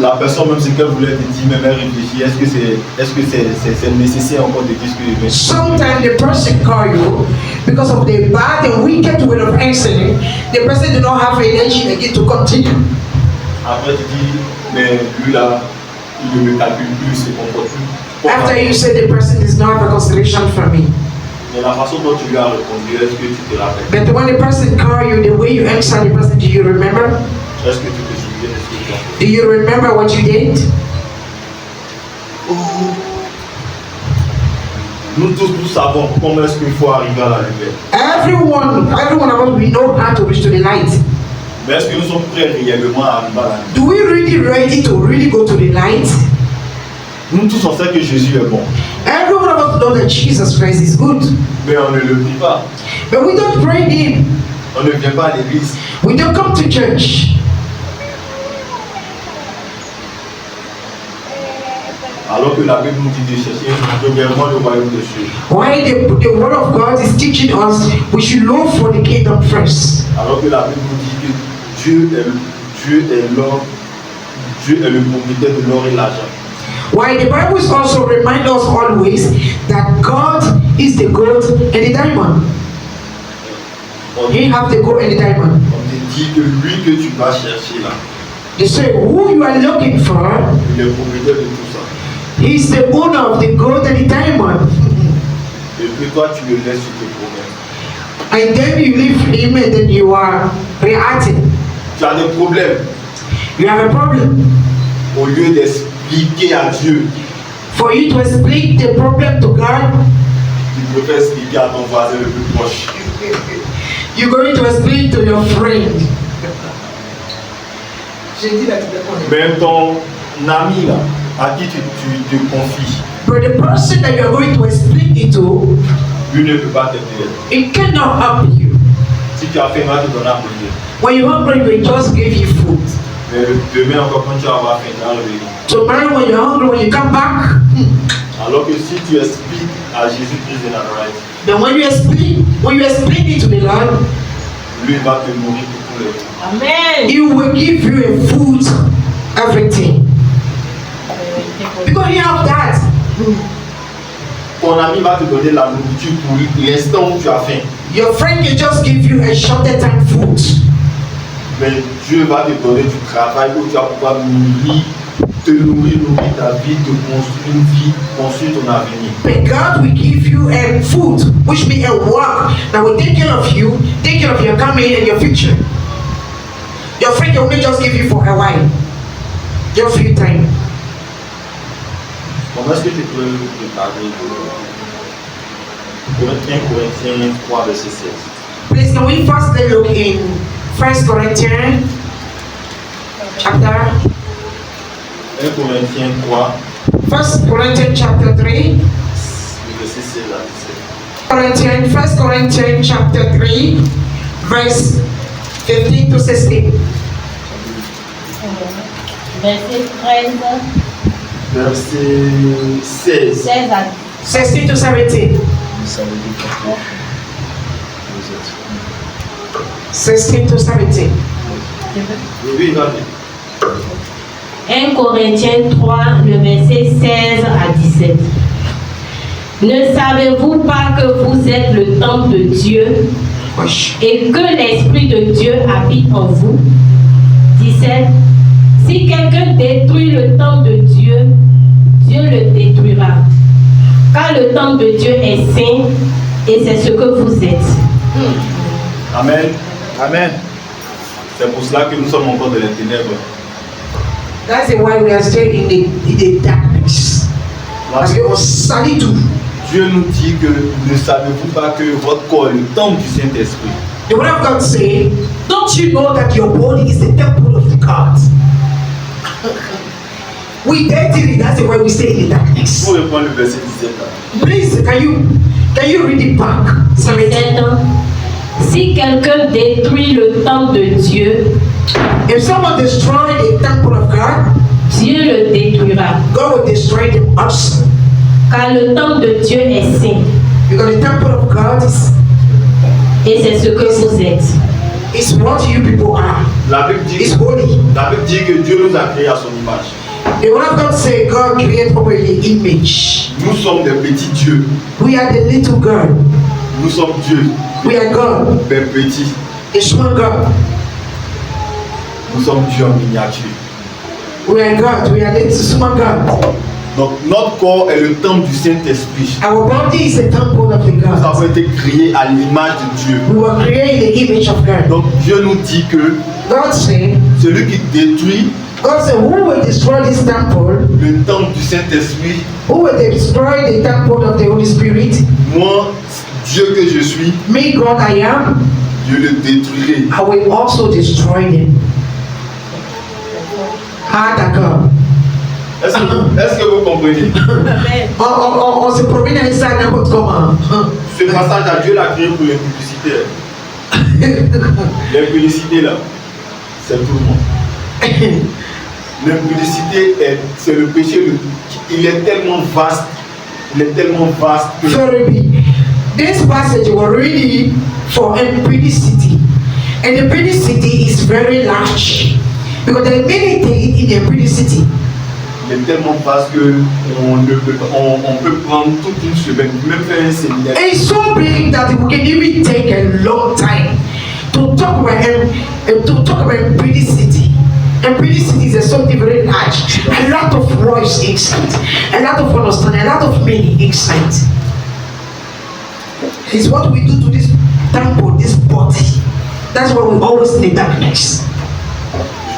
La personne, même ce qu'elle voulait te dire, même elle réfléchit, est-ce que c'est nécessaire encore de dire ce que je veux? Sometimes the person call you because of the bad and wicked way of answering. The person do not have energy again to continue. Après, tu dis, mais lui là, il ne me calcule plus, il se comporte plus. After you say the person is not have a consideration for me. Mais la façon dont tu lui as répondu, est-ce que tu te rappelles? But when the person called you, the way you answered the person, do you remember? Est-ce que tu te souviens de ce que tu as fait? Do you remember what you did? Nous tous, nous savons comment est-ce qu'il faut arriver à la lumière. Everyone of us, we know how to reach to the light. Mais est-ce que nous sommes prêts réellement à arriver à la lumière? Do we really ready to really go to the light? Nous tous on sait que Jésus est bon, Every one of us know that Jesus Christ is good. mais on ne le prie pas. But we don't pray him. On ne vient pas à l'église. We don't come to church. Alors que la Bible nous dit de chercher premièrement le royaume de Dieu. Why the word of God is teaching us we should look for the kingdom first. Alors que la Bible nous dit que Dieu est l'or, Dieu est le propriétaire de l'or et l'argent. Why the Bible is also remind us always that God is the gold and the diamond. You have the gold and the diamond. On te dit que lui que tu vas chercher là, They say who you are looking for, il est le propriétaire de tout ça. he is the owner of the gold and the diamond. Et que toi tu le laisses sur tes problèmes. And then you leave him and then you are reacting. Tu as des problèmes. You have a problem. Au lieu d'expliquer à Dieu, For you to explain the problem to God, tu préfères expliquer à ton voisin le plus proche. you're going to explain to your friend. Même ton ami là, à qui tu te confies, But the person that you're going to explain it to, lui ne peut pas t'aider. it cannot help you. Si tu as faim, il va te donner à manger. When you're hungry, we just give you food. Mais demain encore quand tu vas avoir faim, tu vas revenir. Tomorrow when you're hungry, when you come back, Alors que si tu expliques à Jésus-Christ de Nazareth, then when you explain it to the Lord, lui il va te nourrir pour tous les jours. Amen. He will give you a food, everything. Because you have that. Ton ami va te donner la nourriture pour l'instant où tu as faim. Your friend can just give you a shorter time food. Mais Dieu va te donner du travail où tu vas pouvoir te nourrir ta vie, te construire une vie, construire ton avenir. But God will give you a food, which means a work that will take care of you, take care of your coming and your future. Your friend will not just give you for a while, just few time. Comment est-ce que tu peux te parler de 1 Corinthiens 3, verset 16? Please, can we first look in 1 Corinthians chapter 1 Corinthiens 3, 1 Corinthians chapter 3. le verset 16 à 17. 1 Corinthians chapter 3, verse 15 to 16. Verset 13, Verset 16. 16 à 16 to 17. 16 to 17. Oui, vas-y. 1 Corinthiens 3, le verset 16 à 17. Ne savez-vous pas que vous êtes le temple de Dieu Wesh. et que l'Esprit de Dieu habite en vous? 17. Si quelqu'un détruit le temple de Dieu, Dieu le détruira. Car le temple de Dieu est saint et c'est ce que vous êtes. Amen. Amen. C'est pour cela que nous sommes encore dans les ténèbres. That's why we are still in the darkness. Parce qu'on salit tout. Dieu nous dit que ne savez-vous pas que votre corps est le temple du Saint-Esprit. The word of God say, don't you know that your body is the temple of the God? We dirty it, that's why we stay in the darkness. Pour reprendre le verset 17 là. Please, can you read it back? 17 ans. Si quelqu'un détruit le temple de Dieu, If someone destroy the temple of God, Dieu le détruira. God will destroy them also. Car le temple de Dieu est saint Because the temple of God et c'est ce que vous êtes. is what you people are. La Bible It's dit, holy. la Bible dit que Dieu nous a créés à son image. The word of God say God created our image. Nous sommes des petits dieux. We are the little God. Nous sommes Dieu, We are God, des petits. the small God. Nous sommes Dieu en miniature. We are God. We are the small God. Donc notre corps est le temple du Saint-Esprit. Our body is a temple of the Nous God. avons été créés à l'image de Dieu. We were created in the image of God. Donc Dieu nous dit que God said, celui qui détruit who will destroy this temple? le temple du Saint-Esprit, Who will destroy the temple of the Holy Spirit? moi, Dieu que je suis, Me, God, I am. Dieu le détruirait. I will also destroy them. Ah, d'accord. Est-ce que vous comprenez? On se promène avec ça n'importe comment. Ce passage à Dieu l'a créé pour les publicités. Les publicités là, c'est tout le monde. L'impudicité, c'est le péché, il est tellement vaste que Very big. This passage was really for impudicity. And impudicity is very large. Because there are many things in impudicity. il est tellement vaste on peut prendre toute une semaine, même faire un séminaire. And it's so big that we can even take a long time to talk about impudicity. Impudicity is something very large. A lot of words inside, a lot of understanding, a lot of meaning inside. It's what we do to this temple, this body. That's why we always need darkness.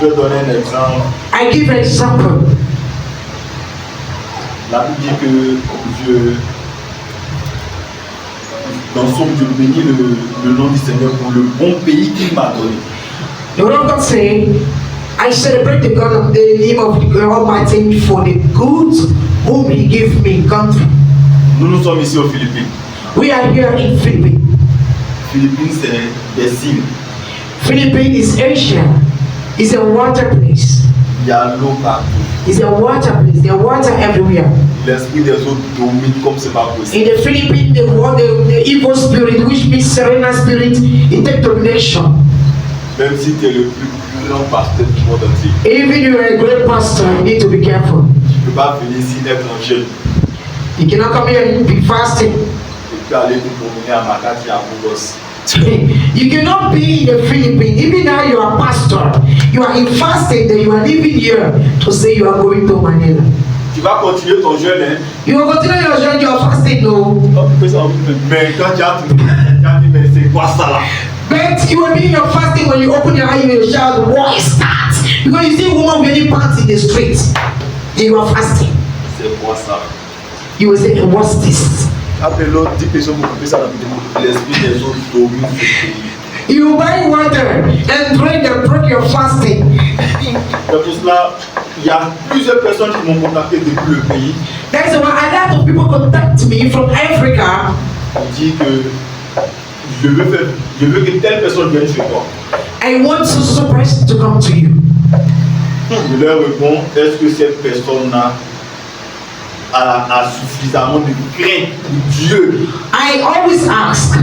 Je vais donner un exemple. I give an example. La Bible dit que Dieu, dans son Dieu bénit le nom du Seigneur pour le bon pays qu'il m'a donné. The word of God say, I celebrate the God of the name of the Almighty for the good whom He gave me country. Nous sommes ici aux Philippines. We are here in Philippines. Philippines, c'est des îles. Philippines is Asia. It's a water place. Il y a l'eau partout. It's a water place. There's water everywhere. L'esprit des eaux domine comme c'est pas possible. In the Philippines, the evil spirit, which means Serena spirit, it takes domination. Même si tu es le plus grand pasteur du monde entier, Even you are a great pastor, you need to be careful. tu ne peux pas venir ici être en jeûne You cannot come here and be fasting. et puis aller te promener à Makati à Bogos. You cannot be in the Philippines. Even now you are pastor. You are in fasting, then you are living here to say you are going to Manila. Tu vas continuer ton jeûne, hein? You will continue your journey, you are fasting, no. Mais quand tu as dit, mais c'est quoi ça là? But you will be in your fasting when you open your eye, you will shout, what is that? Because you see a woman wearing pants in the street, and you are fasting. C'est quoi ça? You will say, what's this? Appelons 10 personnes pour couper ça rapidement. L'esprit des eaux domine ce pays. You buy water and drink and break your fasting. C'est pour cela, il y a plusieurs personnes qui m'ont contacté depuis le pays. That's why a lot of people contact me from Africa. On dit que je veux que telle personne vienne chez toi. I want so person to come to you. Je leur réponds, est-ce que cette personne-là a suffisamment de crainte pour Dieu? I always ask,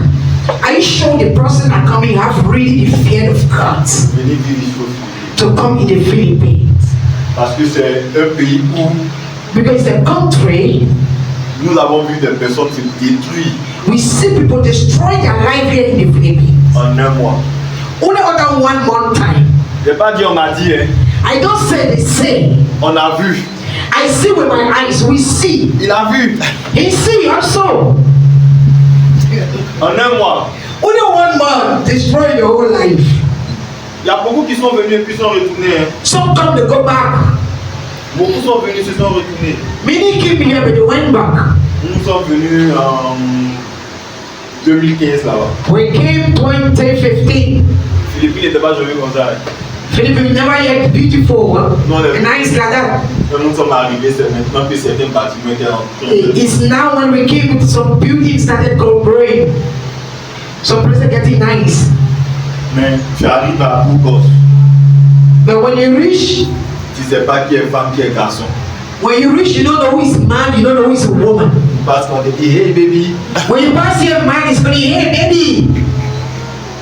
are you sure the person that coming have really the fear of God Venez vivre ici au Philippines. to come in the Philippines? Parce que c'est un pays où Because the country, nous avons vu des personnes se détruire we see people destroy their life here in the Philippines. en un mois. Only other one time. Je n'ai pas dit on m'a dit, hein. I don't say they say. On a vu. I see with my eyes. We see. Il a vu. He see also. En un mois. Only one man destroy your whole life. Il y a beaucoup qui sont venus et puis sont retournés. Hein. Some come, they go back. Beaucoup sont venus et se sont retournés. Many came here, but they went back. Nous sommes venus en 2015 là-bas. We came 2015. Philippines n'était pas joli comme ça. Hein. Philippines never yet beautiful, No, no. nice like that. Quand nous sommes arrivés, c'est maintenant que certains bâtiments étaient en train de... It's now when we came, some buildings started growing. Some places getting nice. Mais tu arrives à Bogos, But when you reach, tu ne sais pas qui est femme, qui est garçon. when you reach, you don't know who is man, you don't know who is woman. Parce qu'on te dit, hey baby, When you pass here, man is going, hey baby.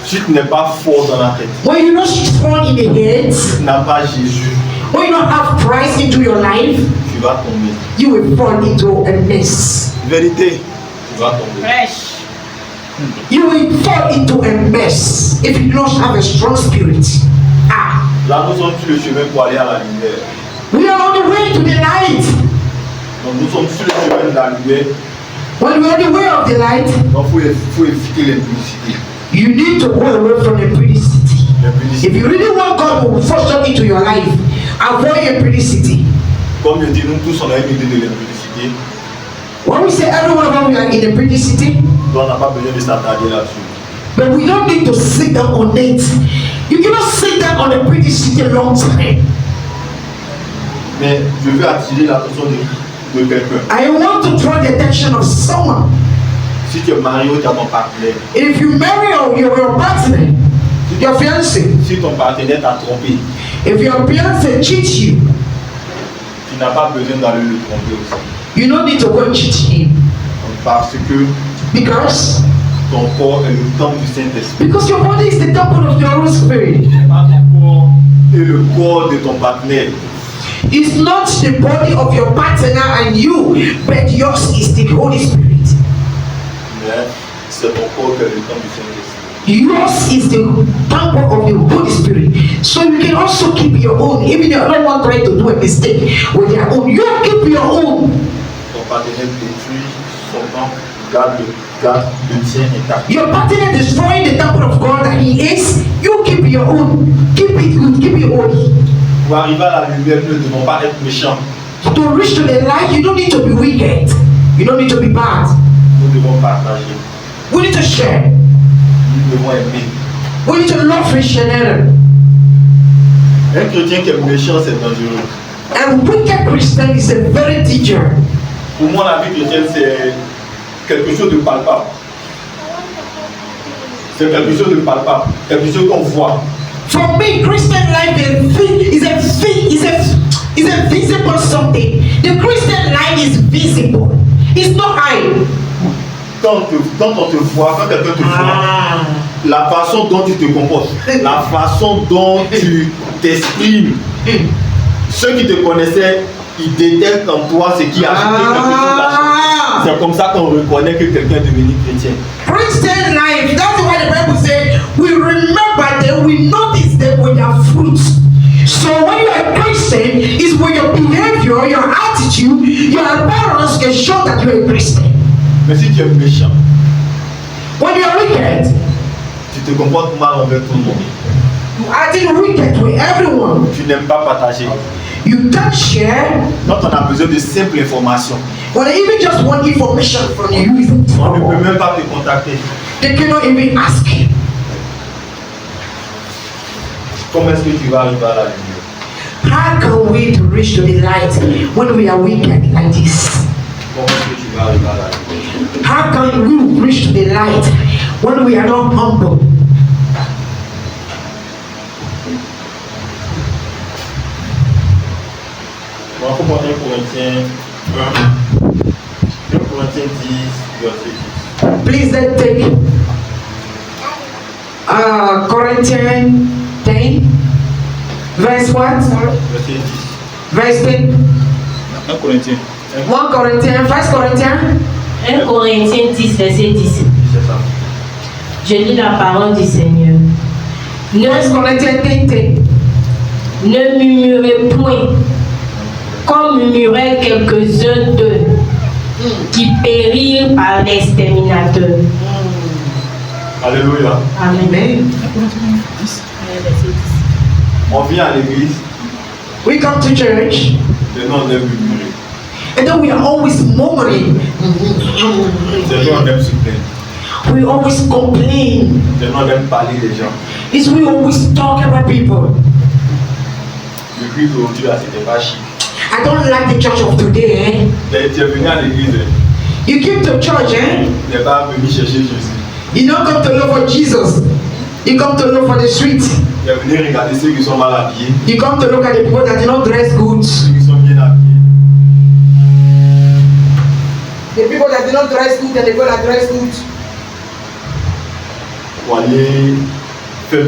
si tu n'es pas fort dans la tête, When you're not strong in the head, si tu n'as pas Jésus, when you don't have Christ into your life, tu vas tomber. you will fall into a mess. Vérité, tu vas tomber. You will fall into a mess if you don't have a strong spirit. Ah, Là, nous sommes sur le chemin pour aller à la lumière. we are on the way to the light. Donc nous sommes sur le chemin de la lumière. When we're on the way of the light, Donc faut éviter l'impudicité. you need to go away from impudicity. If L'impudicité. you really want God to foster into your life, avoid impudicity. Comme je dis, nous tous on a une idée de l'impudicité. When we say every one of us we are in impudicity, Donc on n'a pas besoin de s'attarder là-dessus. but we don't need to sit down on it. You cannot sit down on impudicity a long time. Mais je veux attirer l'attention de quelqu'un. I want to draw the attention of someone. Si tu es marié ou tu as ton partenaire, If you marry your partner, your fiancé, si ton partenaire t'a trompé, if your fiancé cheats you, tu n'as pas besoin d'aller le tromper aussi. you don't need to go and cheat him. Parce que Because ton corps est le temple du Saint-Esprit. your body is the temple of the Holy Spirit. Pas ton corps et le corps de ton partenaire. It's not the body of your partner and you, but yours is the Holy Spirit. Mais c'est ton corps qui est le temple du Saint-Esprit. Yours is the temple of the Holy Spirit. So you can also keep your own. Even if no one trying to do a mistake with their own, you keep your own. Ton partenaire détruit son temple, garde le tien intact. Your partner destroying the temple of God that he is, you keep your own. Keep it good, keep it holy. Pour arriver à la lumière, nous ne devons pas être méchants. To reach to the light, you don't need to be wicked. You don't need to be bad. Nous devons partager. We need to share. Nous devons aimer. We need to love each other. Un chrétien qui est méchant, c'est dangereux. And wicked Christian is a very danger. Pour moi, la vie chrétienne, c'est quelque chose de palpable. C'est quelque chose de palpable. Quelque chose qu'on voit. For me, Christian life is a visible something. The Christian life is visible. It's not hide. Quand on te voit, quand quelqu'un te voit, la façon dont tu te comportes, la façon dont tu t'exprimes, ceux qui te connaissaient, ils détectent en toi ce qui a ajouté quelque chose à toi. C'est comme ça qu'on reconnaît que quelqu'un est devenu chrétien. Christian life, that's why the Bible says we remember them, we notice them with their fruits. So when you are a Christian, is when your behavior, your attitude, your appearance can show that you are a Christian. Mais si tu es méchant, When you are wicked, tu te comportes mal envers tout le monde. you are acting wicked with everyone. Tu n'aimes pas partager. You don't share. Quand on a besoin de simples informations, When they even just want information from you, is on ne peut trouble. même pas te contacter. They cannot even ask. Comment est-ce que tu vas arriver à la lumière? How can we to reach to the light when we are wicked like this? Comment est-ce que tu vas arriver à la lumière? How can we reach to the light when we are not humble? Bon, faut prendre 1 Corinthiens 1 Corinthiens 10, verset 10. Please then take Corinthians 10, verse what? Verset 10. Verse 10. 1 Corinthiens. 1 Corinthians, 1 Corinthians. 1 Corinthiens 10, verset 10. C'est ça. Je lis la parole du Seigneur. 1 Ne, Corinthians 10. ne murmurez point, comme murmuraient quelques-uns d'eux, qui périrent par l'exterminateur. Alléluia. Amen. On vient à l'église, We come to church maintenant on aime murmurer. and then we are always murmuring. Maintenant on aime se plaindre. We always complain. Maintenant on aime parler des gens. It's we always talk about people. Le culte d'aujourd'hui là, c'était pas chic. I don't like the church of today, eh? Mais tu es venu à l'église, You came to church, eh? tu n'es pas venu chercher Jésus. You don't come to look for Jesus. You come to look for the street. Tu es venu regarder ceux qui sont mal habillés, You come to look at the people that do not dress good. ceux qui sont bien habillés. The people that do not dress good and the people that dress good. Pour aller faire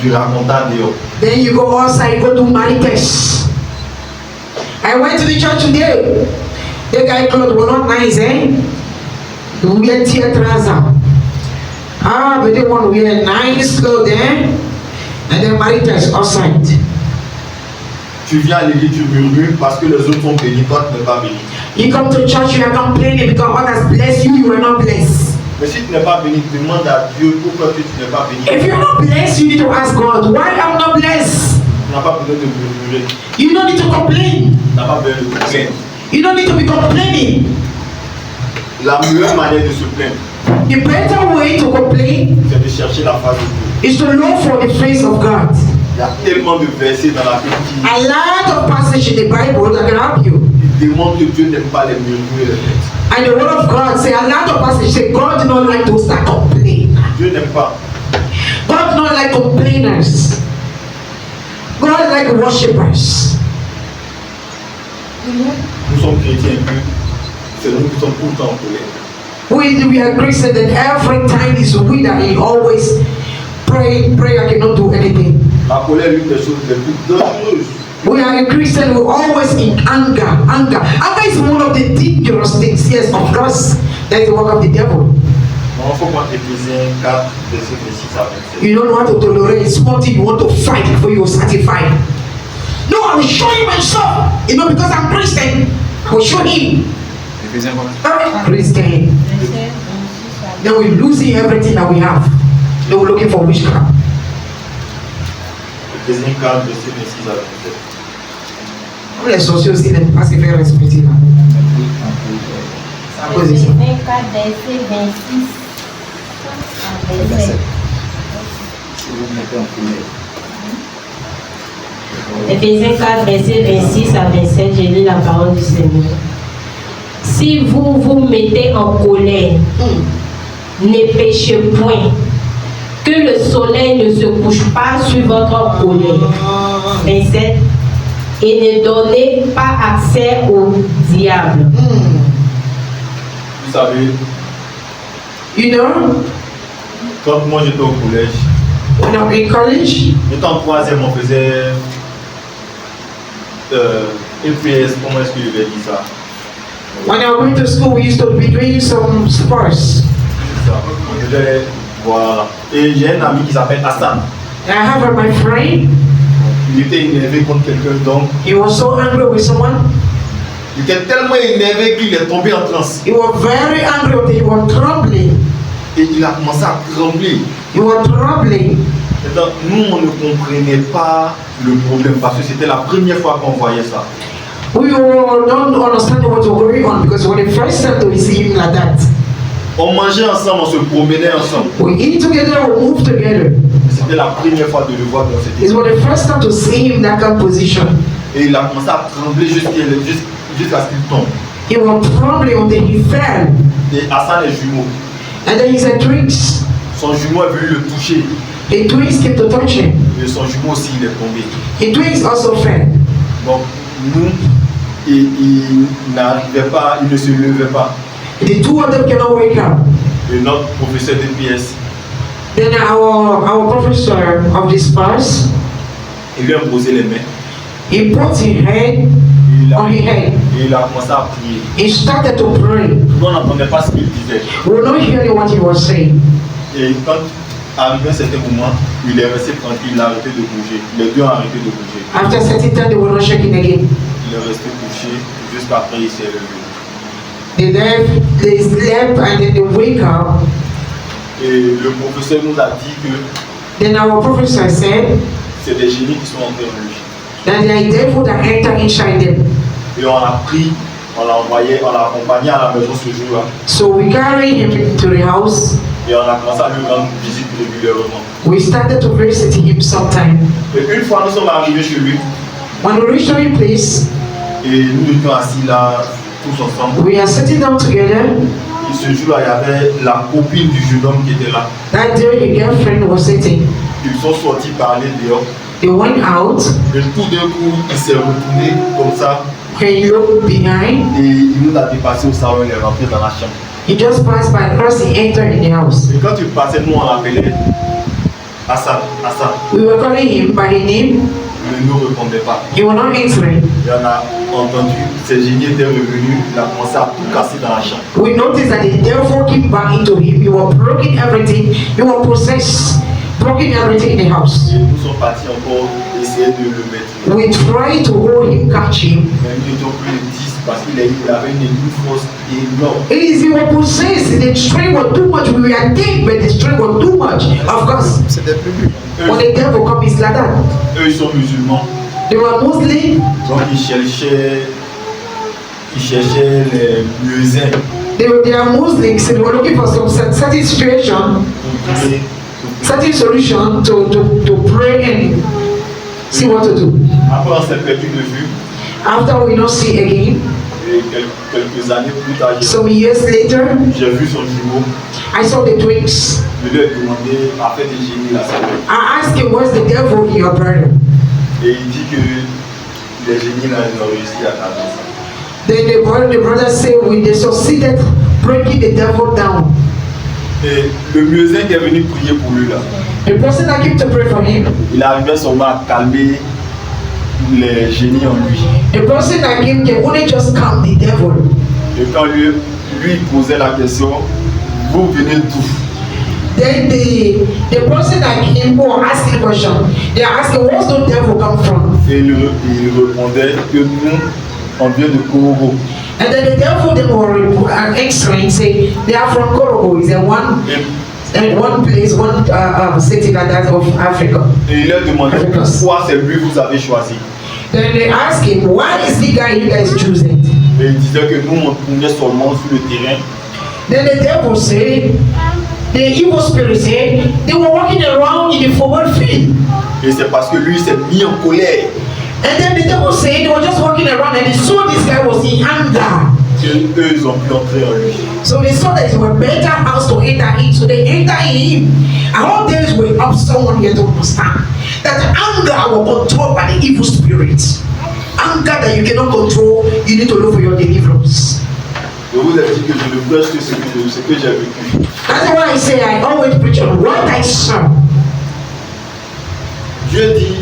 du racontage dehors. Then you go outside, go to Marites. I went to the church today. The guy clothes were not nice, eh? You wear tear trouser. Ah, but they want to wear nice clothes, eh? And then Marites outside. Tu viens à l'église, tu murmures parce que les autres sont bénis, toi tu n'es pas béni. You come to church, you are complaining because others bless you, you are not blessed. Mais si tu n'es pas béni, demande à Dieu pourquoi tu n'es pas béni. If you're not blessed, you need to ask God, why I'm not blessed? Tu n'as pas besoin de murmurer. You don't need to complain. Tu n'as pas besoin de te plaindre. You don't need to be complaining. La meilleure manière de se plaindre, The better way to complain c'est de chercher la face de Dieu. is to look for the face of God. Il y a tellement de versets dans la Bible qui A lot of passages in the Bible that can help you. démontrent que Dieu n'aime pas les murmures et les plaintes. And the word of God say a lot of passages say God do not like those that complain. Dieu n'aime pas. God do not like complainers. God like worshippers. Nous sommes chrétiens que c'est nous qui sommes tout le temps en colère. We are Christians and every time is we that he always pray I cannot do anything. La colère est l'une des choses les plus dangereuses. We are a Christian, we're always in anger. Anger is one of the dangerous things. Yes, of course, that is the work of the devil. Il faut prendre Éphésiens 4, verset 26 à 27. You don't want to tolerate small thing, you want to fight before you are satisfied. No, I will show you myself. You know, because I'm Christian, I will show him. Christian. Then we're losing everything that we have. They were looking for witchcraft. Éphésiens 4, verset 26 à 27. Les sociaux aussi n'aiment pas se faire respecter là. C'est à cause de ça. 24, verset 26 à 27. Éphésiens 4, verset 26 à 27, j'ai lu la parole du Seigneur. Si vous vous mettez en colère, ne péchez point. Que le soleil ne se couche pas sur votre colère. 27. Et ne donnez pas accès au diable. Vous savez, You know, quand moi j'étais au collège, when I'm in college, j'étais en troisième, on faisait EPS, comment est-ce que je vais dire ça? when I went to school, we used to be doing some sports. C'est ça. On faisait, voilà. Et j'ai un ami qui s'appelle Hassan. And I have my friend, Il était énervé contre quelqu'un, donc he was so angry with someone. il était tellement énervé qu'il est tombé en transe. He was very angry that he was trembling. Et il a commencé à trembler. He was trembling. Et donc, nous, on ne comprenait pas le problème parce que c'était la première fois qu'on voyait ça. We all don't understand what was going on because when the first time we see him like that, On mangeait ensemble, on se promenait ensemble. we eat together, we move together. C'était la première fois de le voir dans cette It état. was the first time to see him in that kind of position. Et il a commencé à trembler jusqu'à ce qu'il tombe. He was trembling until he fell. Et Hassan est jumeau. And then he said, twins. Son jumeau est venu le toucher. The twins came to touch him. Et son jumeau aussi, il est tombé. The twins also fell. Donc, nous, il n'arrivait pas, il ne se levait pas. The two of them cannot wake up. Et notre professeur de PS, Then our professor of this class, il lui a posé les mains. he put his head on his head. Et il a commencé à prier. He started to pray. On n'entendait pas ce qu'il disait. We were not hearing what he was saying. Et quand arrivé un certain moment, il est resté tranquille, il a arrêté de bouger. Les deux ont arrêté de bouger. After a certain time, they were not shaking again. Il est resté couché jusqu'après il s'est levé. They slept and then they wake up. Et le professeur nous a dit que Then our professor said c'est des génies qui sont entrés en lui. that there are devil that enter inside them. Et on l'a pris, on l'a envoyé, on l'a accompagné à la maison ce jour-là. So we carried him to the house. Et on a commencé à lui rendre visite régulièrement. We started to visit him sometime. Et une fois nous sommes arrivés chez lui, When we reached his place, et nous étions assis là, tous ensemble. we are sitting down together. Et ce jour-là, il y avait la copine du jeune homme qui était là. That day, his girlfriend was sitting. Ils sont sortis parler dehors. They went out Et tout d'un coup, il s'est retourné comme ça. and he looked behind. Et il nous a dépassé au salon, il est rentré dans la chambre. He just passed by us. He entered in the house. Et quand il passait, nous on l'appelait Hassan, Hassan. We were calling him by his name. Il ne nous répondait pas. He was not answering. Et on a entendu, ces génies étaient revenus, il a commencé à tout casser dans la chambre. We noticed that the devil came back into him. He was broken everything. He was possessed broken everything in the house. Et nous sommes partis encore essayer de le mettre. We try to hold him, catch him. Mais nous n'étions plus les 10 parce qu'il avait une force énorme. It is he was possessed. The strength was too much. We were dead, but the strength was too much. Of course, C'était plus lui. when the devil comes, it's like that. Eux, ils sont musulmans. They were Muslim. Donc ils cherchaient les muezzins They are Muslims. They were looking for some certain situation, pour prier. certain solution to pray and see what to do. Après, on s'est perdu de vue. After we don't see again, Et quelques années plus tard, some years later, j'ai vu son jumeau. I saw the twins. Je lui ai demandé, en fait, des génies là, ça va. I asked him, what's the devil in your brother? Et il dit que les génies là, ils ont réussi à calmer ça. Then the brother said, when they succeeded breaking the devil down, Et le muezzin qui est venu prier pour lui là, the person that came to pray for him, il arrivait seulement à calmer les génies en lui. the person that came can only just calm the devil. Et quand lui posait la question, vous venez d'où? Then the person that came who was asking the question, they are asking, where's the devil come from? Et il répondait que nous, on vient de Korogo. And then the devil they were answering, say they are from Korogo. It's one place, one city like that of Africa. Et il leur demandait pourquoi c'est lui que vous avez choisi. Then they ask him, why is the guy you guys choosing? Et il disait que nous, on tournait seulement sur le terrain. Then the devil said, the evil spirit said, they were walking around in the football field. Et c'est parce que lui s'est mis en colère. And then the devil said, they were just walking around and they saw this guy was in anger. Que eux, ils ont pu entrer en lui. So they saw that it was a better house to enter in. So they entered in him. And all days were up someone here to understand that anger was controlled by the evil spirits. Anger that you cannot control, you need to look for your deliverance. Je vous ai dit que je ne prêche que ce que j'ai vécu. That's why I say I always preach on what I saw. Dieu dit,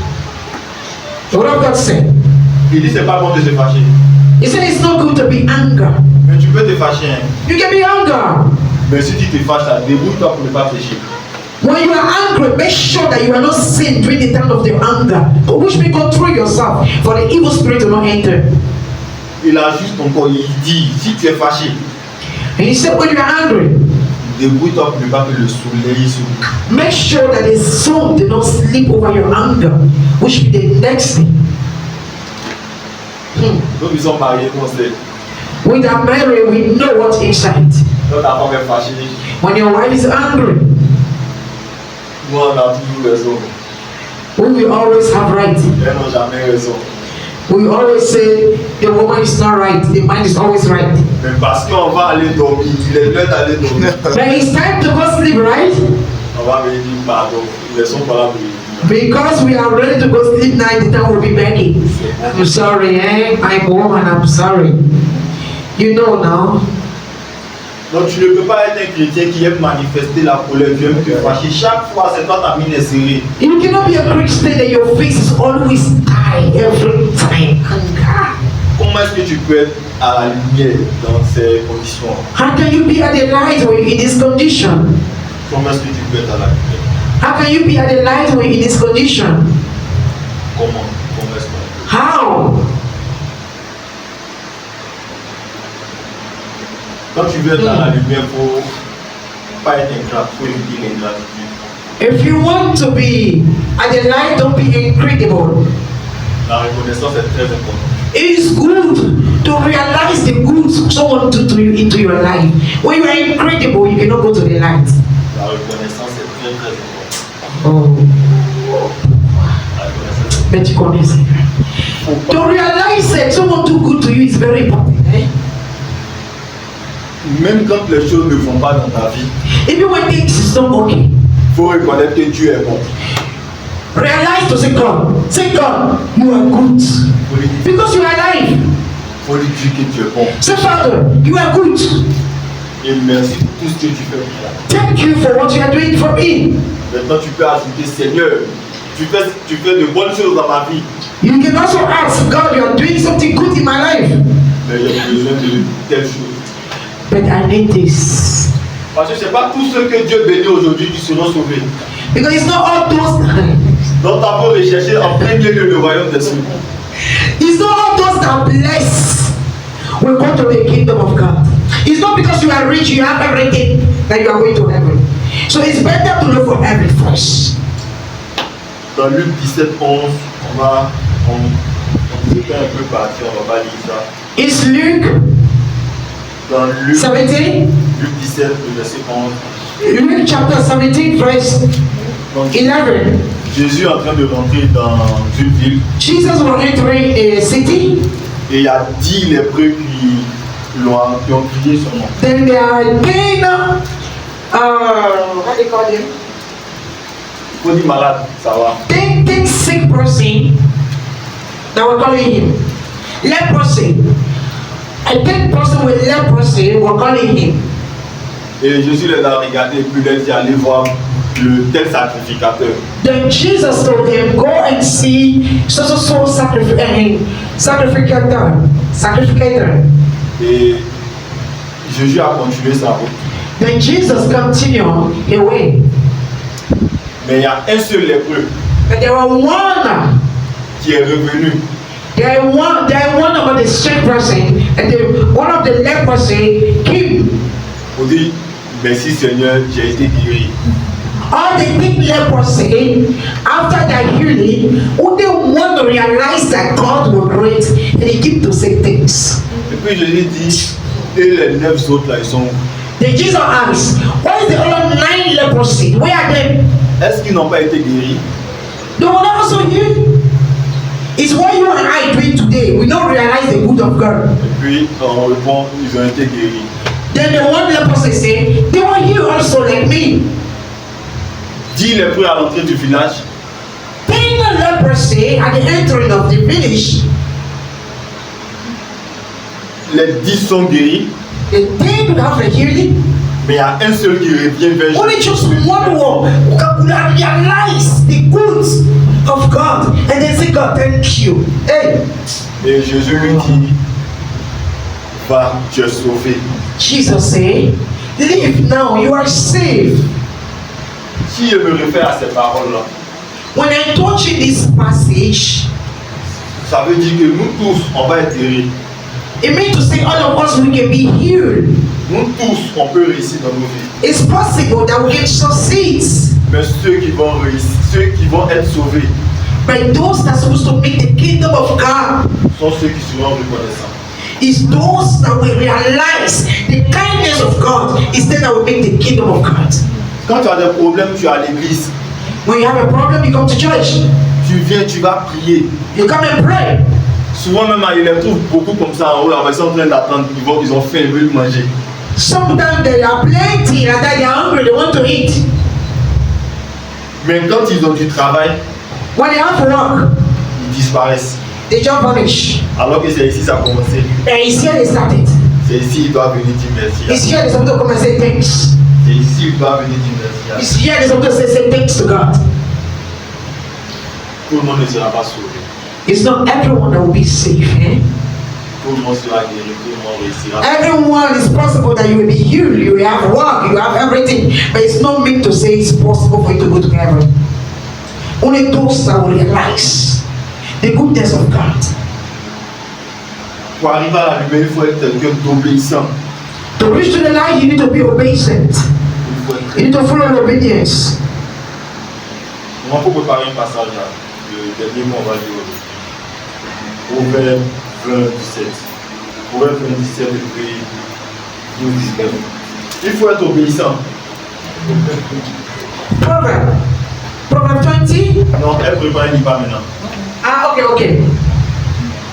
The word of God said, il dit c'est pas bon de se fâcher. He said it's not good to be anger. Mais tu peux te fâcher. Hein. You can be anger. Mais si tu te fâches, là, débrouille-toi pour ne pas pécher. When you are angry, make sure that you are not sin during the time of the anger. Which means control yourself for the evil spirit to not enter. Il ajuste encore, il dit, si tu es fâché, And he said when you are angry, débrouille-toi pour ne pas que le soleil se couche. make sure that the sun did not sleep over your anger, which be the next thing. Donc ils sont mariés, on sait. When they are married, we know what's inside. Quand ta femme est fâchée, When your wife is angry, nous on a toujours raison. we will always have right. Elles n'ont jamais raison. We always say the woman is not right, the man is always right. Mais parce qu'on va aller dormir, il est l'heure d'aller dormir. But it's time to go sleep, right? On va me dire pardon, ils sont pas là pour dire. Because we are ready to go sleep now, the time will be begging. I'm sorry, I'm woman, I'm sorry. You know now. Donc tu ne peux pas être un chrétien qui aime manifester la colère, tu aimes te fâcher. Chaque fois, c'est toi ta mine est serrée. You cannot be a Christian that your face is always tight every time. Anger. Comment est-ce que tu peux être à la lumière dans ces conditions? How can you be at the light when you're in this condition? Comment est-ce que tu peux être à la lumière? How can you be at the light when you're in this condition? Comment? Comment est-ce qu'on How? Quand tu veux être à la lumière, il faut pas être ingrat, il faut éviter l'ingratitude. If you want to be at the light, don't be incredible. La reconnaissance est très importante. It is good to realize the good someone do to you into your life. When you are incredible, you cannot go to the light. La reconnaissance est très très importante. Oh, La reconnaissance est but you connaissez. To realize that someone too good to you is very important. Eh? Même quand les choses ne vont pas dans ta vie, Even when things is not okay, il faut reconnaître que Dieu est bon. realize to say God, you are good because you are alive. Il faut lui dire que tu es bon. Say Father, you are good. Et merci pour tout ce que tu fais pour moi. Thank you for what you are doing for me. Maintenant, tu peux ajouter Seigneur, tu fais de bonnes choses dans ma vie, You can also ask God, you are doing something good in my life, mais j'ai besoin de telle chose. but I need this. Parce que ce n'est pas tous ceux que Dieu bénit aujourd'hui qui seront sauvés. Because it's not all those. Donc tu vas rechercher en premier lieu le royaume des cieux. It's not all those that bless will go to the kingdom of God. It's not because you are rich, you have everything that you are going to heaven. So it's better to look for heaven first. Dans Luc 17, 11, on s'était un peu parti, on va pas lire ça. It's Luke Dans Luc 17, Luc 17, le verset 11. Luke chapter 17, verse Donc, 11. Jésus est en train de rentrer dans une ville Jesus was entering a city. et il y a 10 lépreux qui ont crié son nom. Then there are 10, what do you call them? Il faut dire malade, ça va. 10 sick person that were calling him. Leprosy. A 10 person with leprosy were calling him. Et Jésus les a regardés et puis il a dit allez voir le tel sacrificateur. Then Jesus told them, go and see so sacrificator. Et Jésus a continué sa route. Then Jesus continued away. Mais il y a un seul lépreux But there were one. qui est revenu. There one about the sick person, and one of the leprosy came. On dit merci Seigneur, j'ai été guéri. All the big leprosy, after that healing, only one realized that God was great, and he kept to say things. Et puis Jésus dit et les 9 autres là ils sont où? Then Jesus asked, why is the other 9 leprosy? Where are they? Est-ce qu'ils n'ont pas été guéris? They were also healed. It's what you and I doing today. We don't realize the good of God. Et puis on répond ils ont été guéris. Then the one leprosy said, they were healed also like me. 10 lépreux à l'entrée du village. 10 leprosy at the entering of the village. Les 10 sont guéris, The 10 have a healing. mais il y a un seul qui revient vers Jésus. Only just one who can realize the goods of God and then say, God, thank you. Hey, Et Jésus lui dit va, tu es sauvé. Jesus said, live now, you are saved. Si je me réfère à ces paroles-là, When I touch in this passage, ça veut dire que nous tous, on va être guéris. it means to say all of us we can be healed. Nous tous, on peut réussir dans nos vies. It's possible that we can succeed. Mais ceux qui vont réussir, ceux qui vont être sauvés, But those that are supposed to make the kingdom of God sont ceux qui seront reconnaissants. is those that will realize the kindness of God instead that will make the kingdom of God. Quand tu as des problèmes, tu es à l'église. When you have a problem, you come to church. Tu viens, tu vas prier. You come and pray. Souvent même, ils les trouvent beaucoup comme ça en haut, là, ils sont en train d'attendre, ils ont faim, ils veulent manger. Sometimes they are plenty and they are hungry, they want to eat. Mais quand ils ont du travail, When they have work, ils disparaissent. they just vanish. Alors que c'est ici que ça a commencé. And it's here they started. C'est ici qu'ils doivent venir dire merci. It's here they're supposed to come and say thanks. C'est ici qu'ils doivent venir dire merci. It's here they're supposed to say thanks to God. Tout le monde ne sera pas sauvé. It's not everyone that will be safe. Eh? Tout le monde sera guéri, tout le monde réussira. Everyone is possible that you will be healed, you will have work, you have everything, but it's not meant to say it's possible for you to go to heaven. Only those that will realize the goodness of God. Pour arriver à la lumière, il faut être quelqu'un d'obéissant. To reach to the light, you need to be obedient. Il faut être You need to follow the obedience. On faut préparer un passage là. Le dernier mot, on va lire aujourd'hui. Proverbe 20, 17. Proverbe 20, 17 et puis 12, 19. Il faut être obéissant. Proverb 20. Non, elle prépare, il n'y pas maintenant. Ah, okay.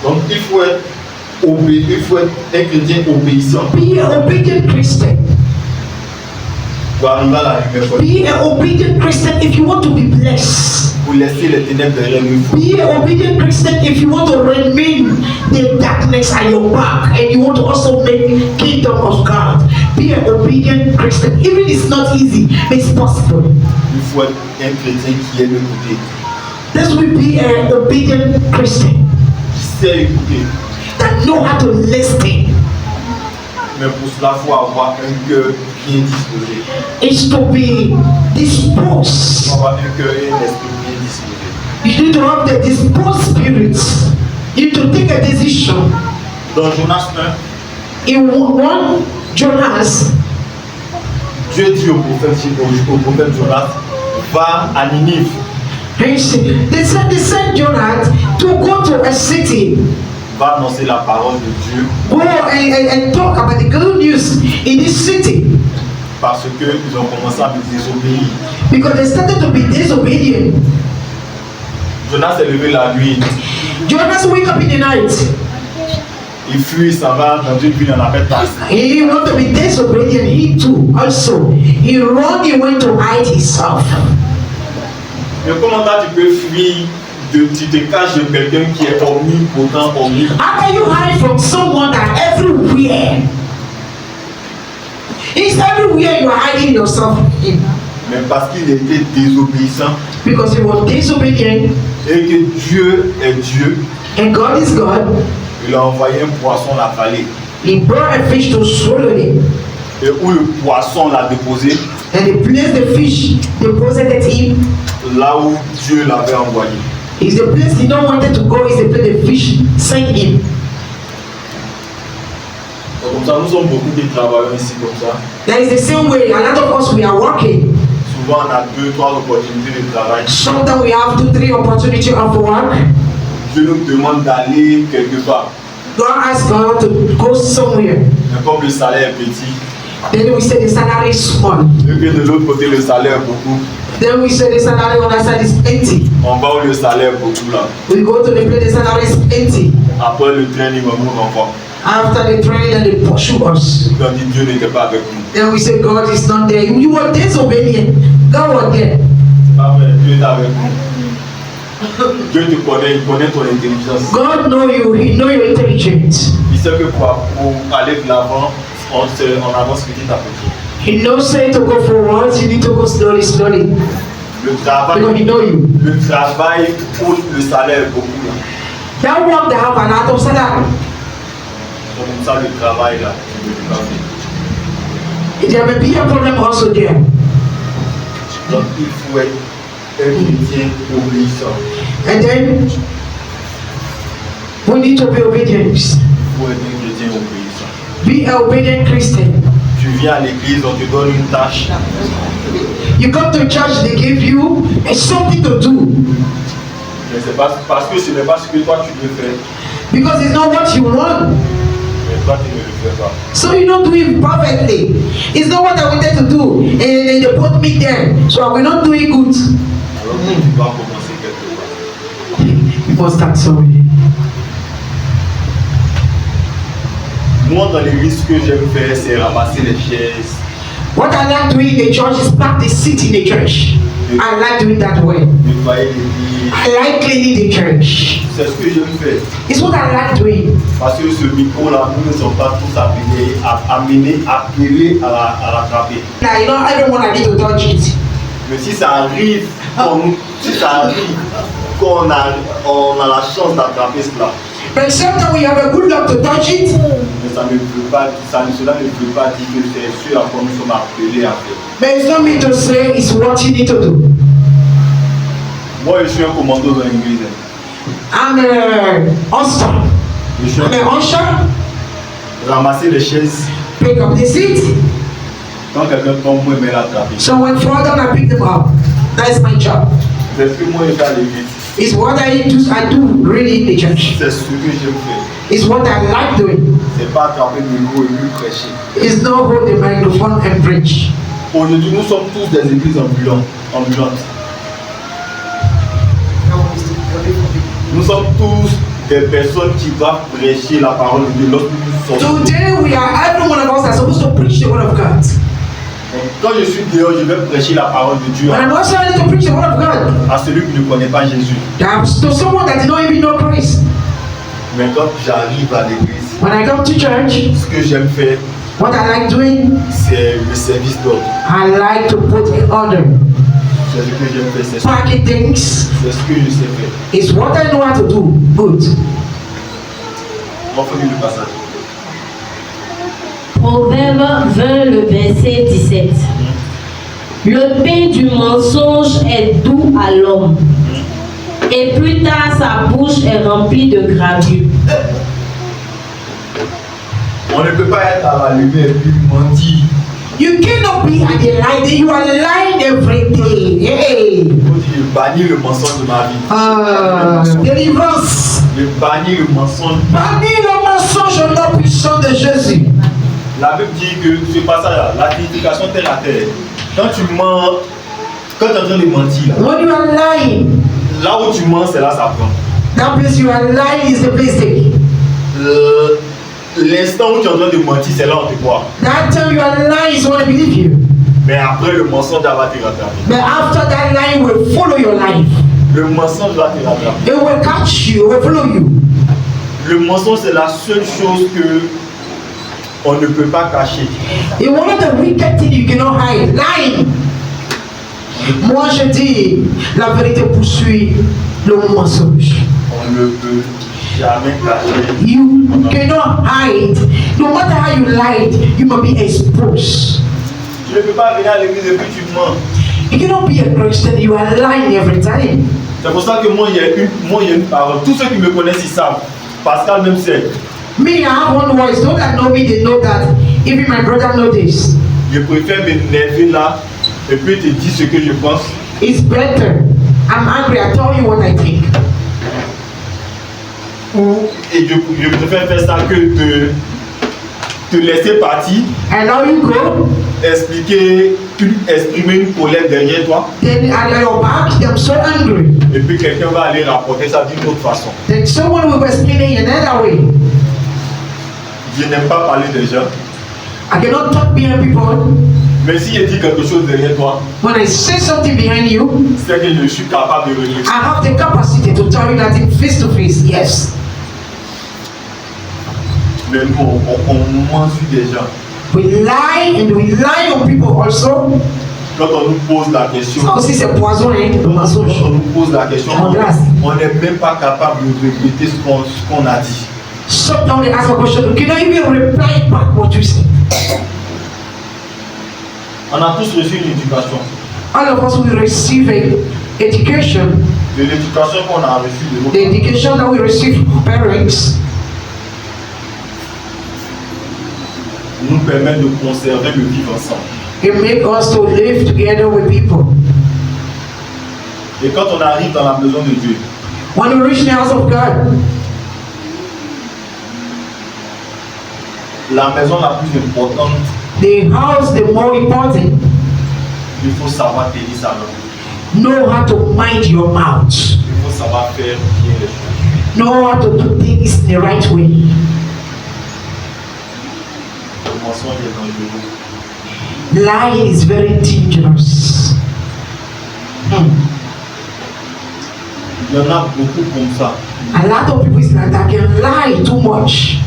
Donc il faut être un chrétien obéissant. Be an obedient Christian. Pour arriver à la lumière, Be an obedient Christian if you want to be blessed. pour laisser les ténèbres derrière lui. Be an obedient Christian if you want to remain the darkness at your back and you want to also make kingdom of God. Be an obedient Christian. Even it's not easy, but it's possible. Il faut être un chrétien qui aime écouter, This will be an obedient Christian qui sait écouter. that know how to listen. Mais pour cela, il faut avoir un cœur bien disposé. is to be disposed. On va avoir un cœur et un esprit bien disposé. You need to have the disposed spirit. You need to take a decision. Dans Jonas 1, In 1 Jonas, Dieu dit au prophète Jonas, va à Ninive. they sent Jonas to go to a city, Va annoncer la parole de Dieu go and talk about the good news in this city, parce qu'ils ont commencé à me désobéir. because they started to be disobedient. Jonas s'est levé la nuit, Jonas wake up in the night. il fuit, il s'en va dans une ville, on appelle Tarsis. He want to be disobedient. He too also. He run. He went to hide himself. Mais comment ça tu peux fuir, tu te caches de quelqu'un qui est omnipotent, omnipotent. How can you hide from someone that everywhere? It's everywhere you are hiding yourself in. Mais parce qu'il était désobéissant Because he was disobedient et que Dieu est Dieu, and God is God. il a envoyé un poisson l'avaler. He brought a fish to swallow it. Et où le poisson l'a déposé, And the place the fish deposited him là où Dieu l'avait envoyé. is the place he don't wanted to go, is the place the fish sent him. Donc, comme ça, nous sommes beaucoup qui travaillons ici comme ça. That is the same way a lot of us we are working. Souvent, on a 2-3 opportunités de travail. Sometimes we have 2-3 opportunity of work. Dieu nous demande d'aller quelque part. God asks God to go somewhere. Mais comme le salaire est petit, Then we say the salary is small. et que de l'autre côté, le salaire est beaucoup, Then we say the salary on that side is empty. on va où le salaire est beaucoup là. We go to the place the salary is empty. Après le training, on nous renvoie. After the training, and they pursue us. On dit Dieu n'était pas avec nous. Then we say God is not there. You were disobedient. God was there. C'est pas vrai, Dieu est avec nous. Dieu te connaît, il connaît ton intelligence. God know you. He know your intelligence. Il sait que pour aller de l'avant, on avance petit à petit. He knows say to go forward. You need to go slowly, slowly. Le travail, Because he know you. le travail pour le salaire est beaucoup là. That one that have a lot of salary. Donc comme ça, le travail là, tu ne peux pas faire. There may be a problem also there. Donc il faut être un chrétien obéissant. And then we need to be obedient. Il faut être un chrétien obéissant. Be an obedient Christian. Tu viens à l'église, on te donne une tâche. You come to church, they give you something to do. Mais c'est pas parce que ce n'est pas ce que toi tu veux faire. Because it's not what you want. Mais toi tu ne le fais pas. So you don't do it perfectly. It's not what I wanted to do. And then they put me there. So I will not do it good. Alors tu dois commencer quelque part. You must start somewhere. Moi dans l'église, ce que j'aime faire, c'est ramasser les chaises, What I like doing in the church is pack the seat in the church. I like doing that way. nettoyer l'église. I like cleaning the church. C'est ce que j'aime faire. It's what I like doing. Parce que ce micro-là, nous ne sommes pas tous appelés à l'attraper. Now, you know, everyone I need to touch it. Mais si ça arrive, qu'on a la chance d'attraper cela, But sometimes we have a good luck to touch it. mais cela ne veut pas dire que c'est sûr à quoi nous sommes appelés à faire. But it's not me to say it's what you need to do. Moi, je suis un commando dans l'église. I'm a usher. Je suis I'm an usher. ramasser les chaises. Pick up the seat. Quand quelqu'un tombe, moi, je vais l'attraper. So when fall down, I pick them up. That's my job. C'est ce que moi, je fais à l'église. It's what I do really in the church. C'est ce que j'aime faire. It's what I like doing. C'est pas attraper le micro et lui prêcher. It's not hold the microphone and preach. Aujourd'hui, nous sommes tous des églises ambulantes. Nous sommes tous des personnes qui doivent prêcher la parole de Dieu lorsque nous sortons. Today every one of us are supposed to preach the word of God. Donc, quand je suis dehors, je vais prêcher la parole de Dieu When I'm also ready to preach the word of God, à celui qui ne connaît pas Jésus. to someone that did not even know Christ. Mais quand j'arrive à l'église, When I come to church, ce que j'aime faire, what I like doing, c'est le service d'ordre. I like to put in order. C'est ce que j'aime faire, c'est ce Packing things que je sais faire. is what I know how to do. Good. On va finir le passage. Proverbe 20, le verset 17. Le pain du mensonge est doux à l'homme, et plus tard sa bouche est remplie de gravure. On ne peut pas être à la lumière et puis mentir. You cannot be at the light. You are lying every day. Hey. Il faut dire bannir le mensonge de ma vie. Délivrance. Je bannis le mensonge. Bannis le mensonge au nom puissant de Jésus. La Bible dit que ce passage-là, la purification terre à terre. Quand tu mens, quand tu es en train de mentir, When you are lying, là où tu mens, c'est là que ça prend. that place you are lying is the place they. L'instant où tu es en train de mentir, c'est là où on te croit. That time you are lying is when I believe you. Mais après, le mensonge va te rattraper. But after that lying will follow your life. Le mensonge va te rattraper. It will catch you, it will follow you. Le mensonge, c'est la seule chose que on ne peut pas cacher. It's one of the wicked things you cannot hide. Lying. Moi je dis, la vérité poursuit le mensonge. On ne peut jamais cacher. You cannot hide. No matter how you lied, you must be exposed. Tu ne peux pas venir à l'église et puis tu mens. You cannot be a Christian, you are lying every time. C'est pour ça que moi, il y a une parole. Tous ceux qui me connaissent, ils savent. Pascal même sait. Me, I have one voice. Those that know me, they know that. Even my brother know this. Je préfère m'énerver là et puis te dire ce que je pense. It's better. I'm angry. I tell you what I think. Et je préfère faire ça que de te laisser partir, And now you go. exprimer une colère derrière toi, Then at your back, I'm so angry. et puis quelqu'un va aller rapporter ça d'une autre façon. Then someone will explain it in another way. Je n'aime pas parler des gens, I cannot talk behind people. mais si je dis quelque chose derrière toi, When I say something behind you, c'est que je suis capable de revenir. I have the capacity to tell you that in face to face. Yes. Mais nous, on mentit des gens. We lie and we lie on people also. Quand on nous pose la question, Ça aussi c'est poison, hein, le quand mensonge. on nous pose la question, on n'est même pas capable de répéter ce qu'on a dit. Sometimes they ask a question, you cannot even reply back what you say. On a tous reçu une éducation. All of us will receive a education. De l'éducation qu'on a reçue de nos The education that we receive from parents nous permet de conserver le vivre ensemble. it make us to live together with people. Et quand on arrive dans la maison de Dieu, When we reach the house of God, la maison la plus importante, the house the more important, il faut savoir tenir sa langue. know how to mind your mouth. Il faut savoir faire bien les choses. Know how to do things the right way. Le mensonge est dangereux. Lying is very dangerous. Il y en a beaucoup comme ça. A lot of people is like that can lie too much.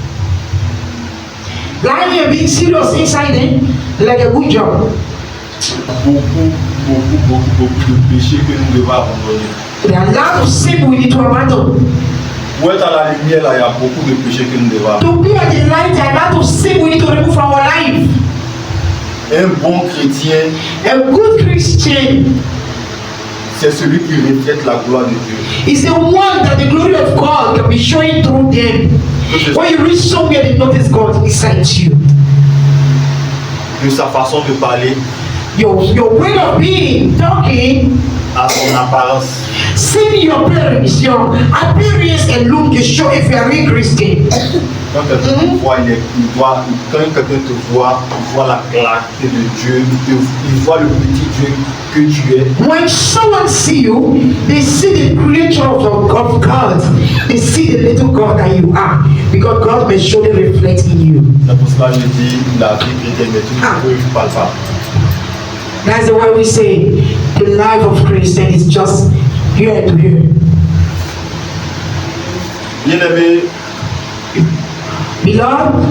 Lying and being serious inside them, like a good job. Beaucoup de péchés que nous devons abandonner. There are a lot of sin we need to abandon. Pour être à la lumière, là, il y a beaucoup de péchés que nous devons abandonner. To be at the light, there are a lot of sin we need to remove from our life. Un bon chrétien, A good Christian c'est celui qui reflète la gloire de Dieu. is the one that the glory of God can be showing through them. When you reach somewhere, they notice God inside you. De sa façon de parler, Your way of being, talking, à son apparence. seeing your appearance alone can show if you are a Christian. Quand quelqu'un te voit, quand quelqu'un te voit, il voit la clarté de Dieu, il voit le petit Dieu que tu es. When someone see you, they see the creature of God. They see the little God that you are, because God may surely reflect in you. C'est pour cela que je dis la vie chrétienne est une preuve palpable. That's the way we say the life of Christian is just here to here. Bien aimé, Beloved,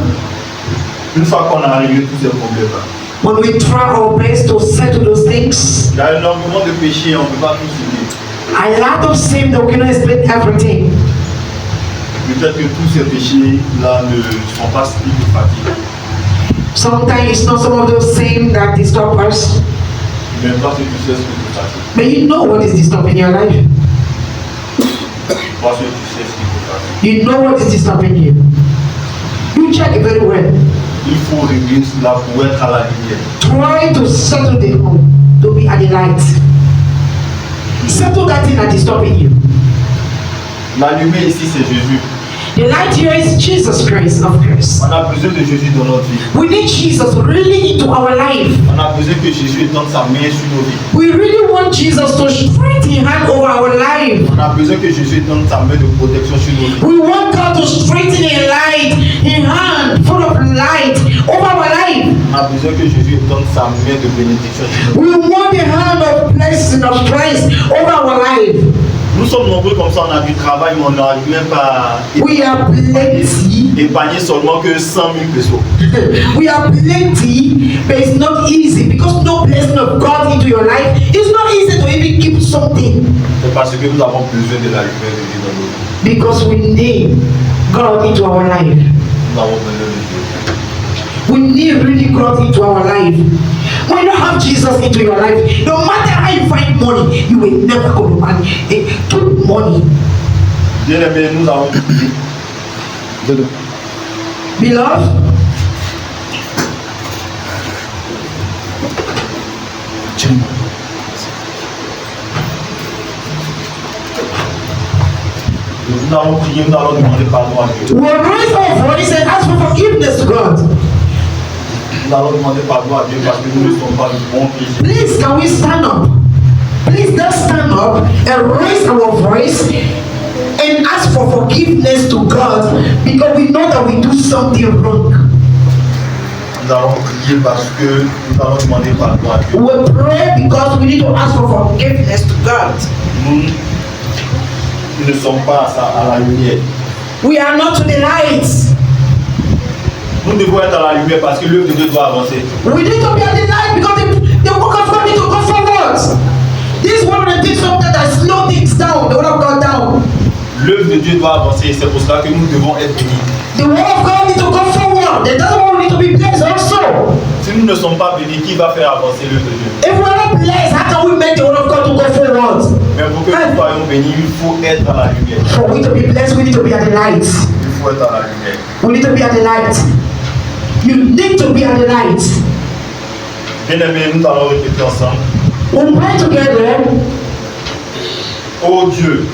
une fois qu'on a réglé tous ces problèmes-là, when we try our best to settle those things, il y a énormément de péchés, on ne peut pas tous aider. a lot of sin that we cannot explain everything. Peut-être que tous ces péchés-là ne sont pas significatifs. Sometimes it's not some of those things that disturb us, Mais toi, tu sais ce que tu fais. but you know what is disturbing your life. Parce que tu sais ce qu'il faut faire. You know what is disturbing you. You check it very well. Il faut régler cela pour être à la lumière. Try to settle the home to be at the light. Settle that thing that is stopping you. La lumière ici, c'est Jésus. The light here is Jesus Christ, of course. On a besoin de Jésus dans notre vie. We need Jesus really into our life. On a besoin que Jésus étende sa main sur nos vies. We really want Jesus to strengthen His hand over our life. On a besoin que Jésus étende sa main de protection sur nos vies. We want God to strengthen His light, His hand full of light over our life. On a besoin que Jésus étende sa main de bénédiction sur nos vies. We want the hand of blessing, of Christ over our life. Nous sommes nombreux comme ça, on a du travail, mais on n'arrive même pas We are plenty. épargner seulement que 100 000 pesos. We are plenty, but it's not easy because no blessing of God into your life. It's not easy to even keep something C'est parce que nous avons besoin de la lumière de Dieu dans nos vies. because we need God into our life. Nous avons besoin de Dieu. We need really God into our life. When you have Jesus into your life, no matter how you find money, you will never go to man. Keep money. Bien aimé, nous avons Beloved, nous allons prier, nous allons demander pardon à Dieu. we'll raise our voice and ask for forgiveness to God. Nous allons demander pardon à Dieu parce que nous ne sommes pas de bons péchés. Please, can we stand up? Please, let's stand up and raise our voice and ask for forgiveness to God because we know that we do something wrong. Nous allons prier parce que nous allons demander pardon à Dieu. We pray because we need to ask for forgiveness to God. Nous ne sommes pas à la lumière. We are not to the lights. Nous devons être à la lumière parce que l'œuvre de Dieu doit avancer. We need to be at the light because the work of God need to go forward. This is one of the things sometimes that slow things down, the word of God down. L'œuvre de Dieu doit avancer et c'est pour cela que nous devons être bénis. The word of God need to go forward. The other one need to be blessed also. Si nous ne sommes pas bénis, qui va faire avancer l'œuvre de Dieu? If we are not blessed, how can we make the word of God to go forward? Mais pour que nous soyons bénis, il faut être à la lumière. For we to be blessed, we need to be at the light. Il faut être à la lumière. We need to be at the light. You need to be at the light. Bien aimés, nous allons répéter ensemble. We'll pray together. Oh Dieu,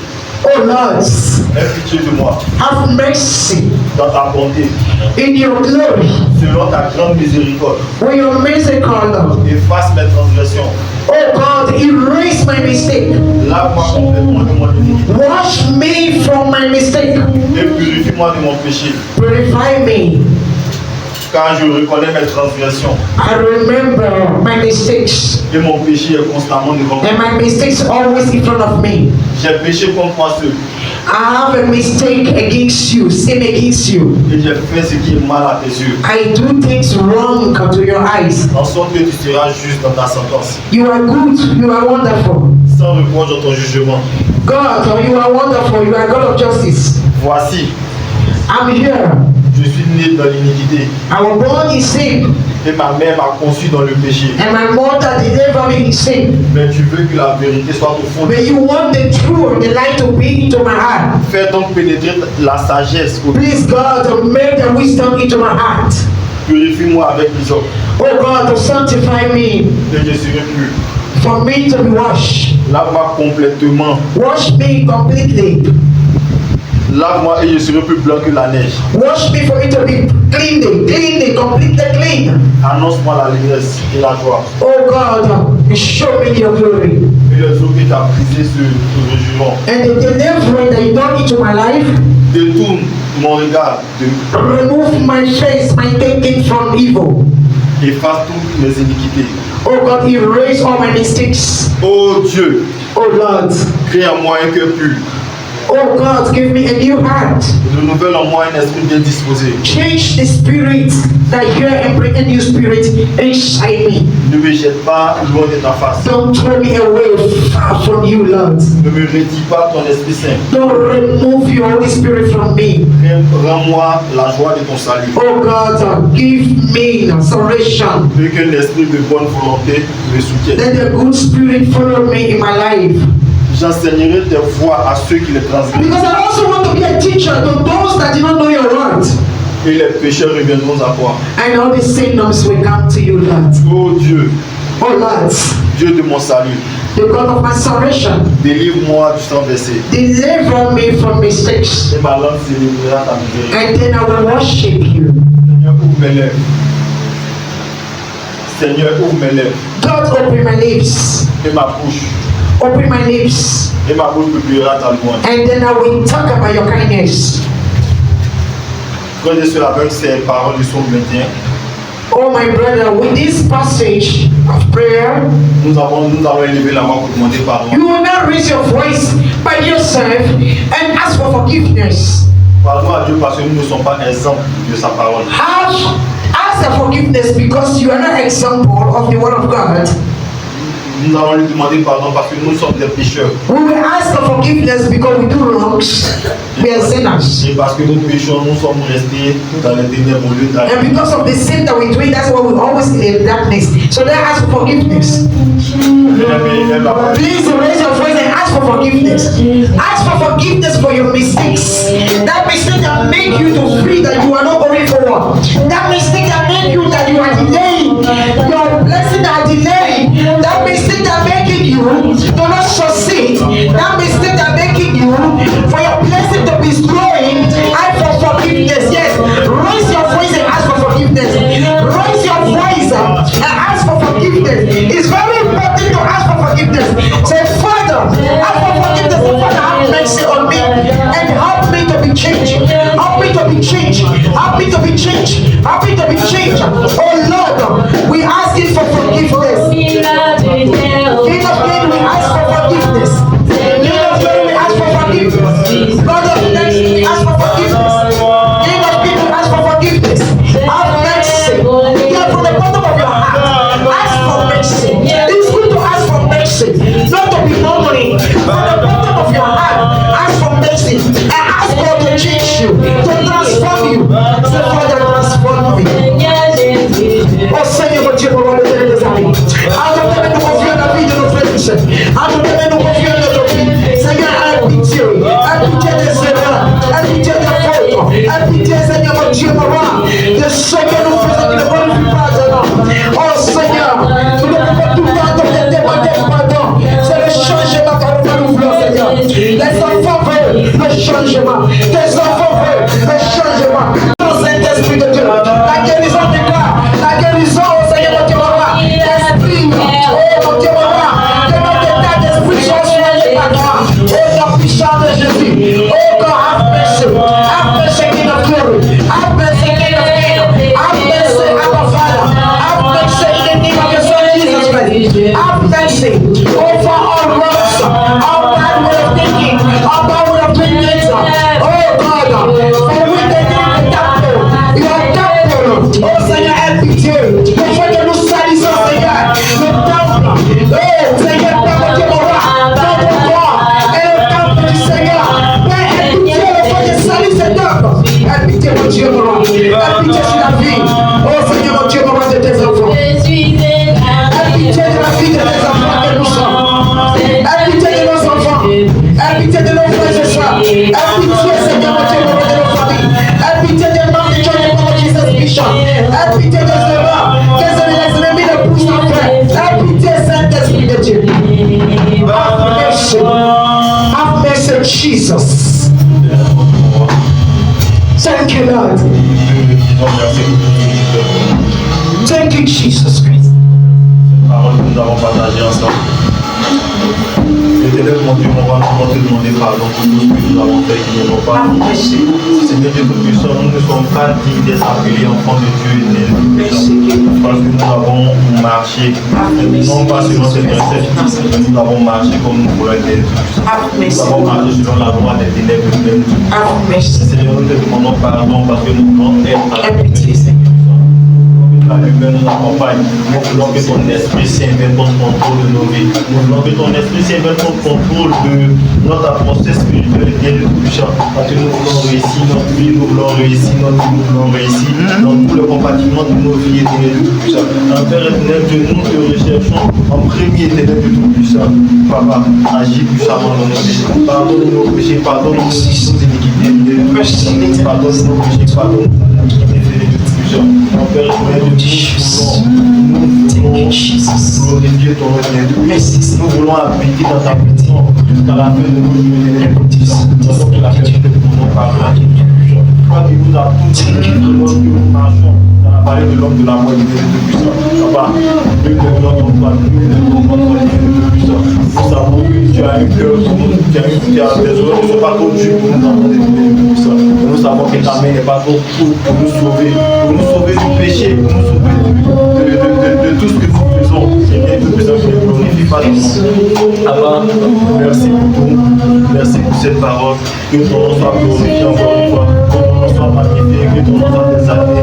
Oh Lord, aie pitié de moi have mercy dans ta bonté, in your glory. selon ta grande miséricorde. With your merciful, Efface mes transgressions. oh God, erase my mistake. Lave-moi complètement de mon iniquité Wash me from my mistake. et purifie-moi de mon péché. Purify me. Car je reconnais mes transgressions I remember my mistakes. et mon péché est constamment devant moi. And my mistakes always in front of me. J'ai péché contre moi seul I have a mistake against you, sin against you. et j'ai fait ce qui est mal à tes yeux. I do things wrong to your eyes. En sorte que tu seras juste dans ta sentence, You are good, you are wonderful. sans reproche dans ton jugement. God, you are wonderful, you are God of justice. Voici, I'm here. je suis né dans l'iniquité I was born in sin, et ma mère m'a conçu dans le péché. and my mother delivered me in sin. Mais tu veux que la vérité soit au fond de But you want the truth, the light to be into my heart. Fais donc pénétrer la sagesse. Please, God, to make the wisdom into my heart. Purifie-moi avec l'hysope Oh God, to sanctify me, et je serai plus. for me to be washed. Lave-moi complètement. Wash me completely. Lave-moi et je serai plus blanc que la neige. Wash me for me to be clean, completely clean. Annonce-moi l'allégresse et la joie. Oh God, show me your glory. Et les eaux que tu as brisées sur le jugement. And the deliverance that you done into my life, Détourne mon regard de remove my face, my thinking from evil. efface toutes mes iniquités. Oh God, erase all my mistakes. Oh Dieu, Oh Lord. crée en moi un cœur pur. Oh God, give me a new heart. Renouvelle en moi un esprit bien disposé. Change the spirit that here and bring a new spirit inside me. Ne me jette pas loin de ta face. Don't throw me away far from you, Lord. Ne me retire pas ton Esprit Saint. Don't remove your Holy Spirit from me. Rends-moi la joie de ton salut. Oh God, give me salvation. Veux qu'un esprit de bonne volonté me soutienne. Let the good spirit follow me in my life. J'enseignerai tes voies à ceux qui les transgressent. Because I also want to be a teacher to those that do not know your word. Et les pécheurs reviendront à toi. And all the sinners will come to you, Lord. Oh Dieu, Oh Lord, Dieu de mon salut, the God of my salvation, délivre-moi du sang versé. deliver me from mistakes. Et ma langue célébrera ta miséricorde. And then I will worship you. Seigneur, ouvre mes lèvres. Seigneur, ouvre mes lèvres. God, open my lips. Et ma bouche. Open my lips. Et ma bouche publiera ta louange. And then I will talk about your kindness. Frères et sœurs, avec ces paroles du psaume 21, Oh my brother, with this passage of prayer, nous avons élevé la main pour demander pardon. you will not raise your voice by yourself and ask for forgiveness. Pardon à Dieu parce que nous ne sommes pas exemples de sa parole. Ask for forgiveness because you are not example of the word of God. Nous allons lui demander pardon parce que nous sommes des pécheurs. We will ask for forgiveness because we do wrongs. We are sinners. Et parce que nous péchons, nous sommes restés dans les ténèbres au lieu d'aller. And because of the sin that we do, that's why we're always in darkness. So then ask for forgiveness. Please raise your voice and ask for forgiveness. Ask for forgiveness for your mistakes. That mistake that make you to free that you are not going forward. That mistake that make you that you are delaying. Your blessing are delaying. That mistake that making you to not succeed. That mistake that making you for your blessing to be slowing. Ask for forgiveness. Yes. Raise your voice and ask for forgiveness. Raise your voice and ask for forgiveness. It's very important to ask for forgiveness. Say, Father, ask for forgiveness. Father, have mercy on me and help me to be changed. Help me to be changed. Help me to be changed. Help me to be changed. Oh Lord, we ask you for forgiveness. King of Kings, we ask for forgiveness. King of Kings, we ask for forgiveness. God of mercy, we ask for forgiveness. King of Kings, we ask for forgiveness. Have mercy. Hear from the bottom of your heart. Ask for mercy. It's good to ask for mercy, not to be murmuring. From the bottom of your heart, ask for mercy and ask God to change you, to transform you. Say, Father, transform me. Oh Seigneur, mon Dieu, mon roi de tes amis. Entendez-nous confier la vie de nos frères et sœurs. Entendez-nous confier notre vie. Seigneur, aie pitié. Aie pitié des erreurs. Aie pitié des fautes. Aie pitié, Seigneur, mon Dieu, mon roi, de ce que nous faisons qui ne glorifie pas ton nom. Oh Seigneur, nous ne pouvons tout le temps te demander pardon. C'est le changement que nous voulons, Seigneur. Les enfants veulent le changement. Tes enfants veulent le changement. Saint-Esprit de Dieu, la guérison du corps, la guérison, Seigneur, mon Dieu, mon roi, l'esprit, oh mon Dieu, mon roi, que notre état d'esprit soit soigné par toi, au nom puissant de Jésus. Oh God, have mercy, King of glory, have mercy, King of kings, have mercy, our Father, have mercy in the name of your Son Jesus Christ, have mercy over all wrongs, all bad way of thinking, all bad way of thinking, oh God, for we take the temple, your temple, oh Seigneur, aie pitié, afin que nous salissons, Seigneur, le temple, oh Seigneur, Père, mon Dieu, mon roi, notre corps et le temple du Seigneur, Père, aie pitié, afin de salir ce temple, aie pitié, mon Dieu, mon roi, aie pitié sur la vie, oh Seigneur, mon Dieu, mon roi, de tes enfants, aie pitié de la vie de tes enfants que nous sommes, aie pitié de nos enfants, aie pitié de nos frères et sœurs, aie pitié, Seigneur, mon Dieu, mon roi, de nos familles, aie pitié des membres du Church of Jesus Bishop, aie pitié des erreurs, que les ennemis ne poussent en fait, aie pitié, Saint-Esprit de Dieu. Have mercy. Have mercy, Jesus. Thank you, Lord. Thank you, Jesus Christ. Parole que nous avons partagée ensemble. Éternel, mon Dieu, on va te demander pardon pour tout ce que nous avons fait qui ne va pas. Seigneur Dieu Tout-Puissant, nous ne sommes pas dignes d'être appelés enfants de Dieu éternel. Parce que nous avons marché, non pas selon cette recette, mais nous avons marché comme nous voulons être. Nous avons marché selon la loi des ténèbres même. Seigneur, nous te demandons pardon parce que nous voulons être avec toi. la lumière nous accompagne. Nous voulons que ton Esprit Saint vienne prendre contrôle de nos vies. Nous voulons que ton Esprit Saint vienne prendre contrôle de notre avancée spirituelle et bien de tout puissant. Parce que nous voulons réussir notre vie, nous voulons réussir notre vie, nous voulons réussir dans tous les compartiments de nos vies éternelles de tout puissant. En Père éternel, Dieu, nous te recherchons en premier éternel de tout puissant. Papa, agis puissamment dans nos vies. Pardonne nos péchés, pardonne nos iniquités. Pardonne nos péchés, pardonne nos iniquités de tout puissant. En Père éternel, nous voulons glorifier ton nom. Nous voulons habiter dans ta maison jusqu'à la fin de nos jours. Dans la vérité de ton nom, Papa. Toi qui nous as tous dit que nous marchons dans la vallée de l'homme de la mort, il est de puissant. Papa, nous devons ton toi, nous devons ton toi, de puissant. Nous savons que tu as un cœur pour nous, tu as des oreilles ne sont pas trop dures pour nous entendre de puissant. Nous savons que ta main n'est pas trop courte pour nous sauver du péché, pour nous sauver de tout ce que nous faisons. Seigneur, de puissant, je ne glorifie pas ton nom. Papa, merci pour tout, merci pour cette parole. Que ton nom soit glorifié encore une fois. Que ton nom soit magnifié, que ton nom soit exalté.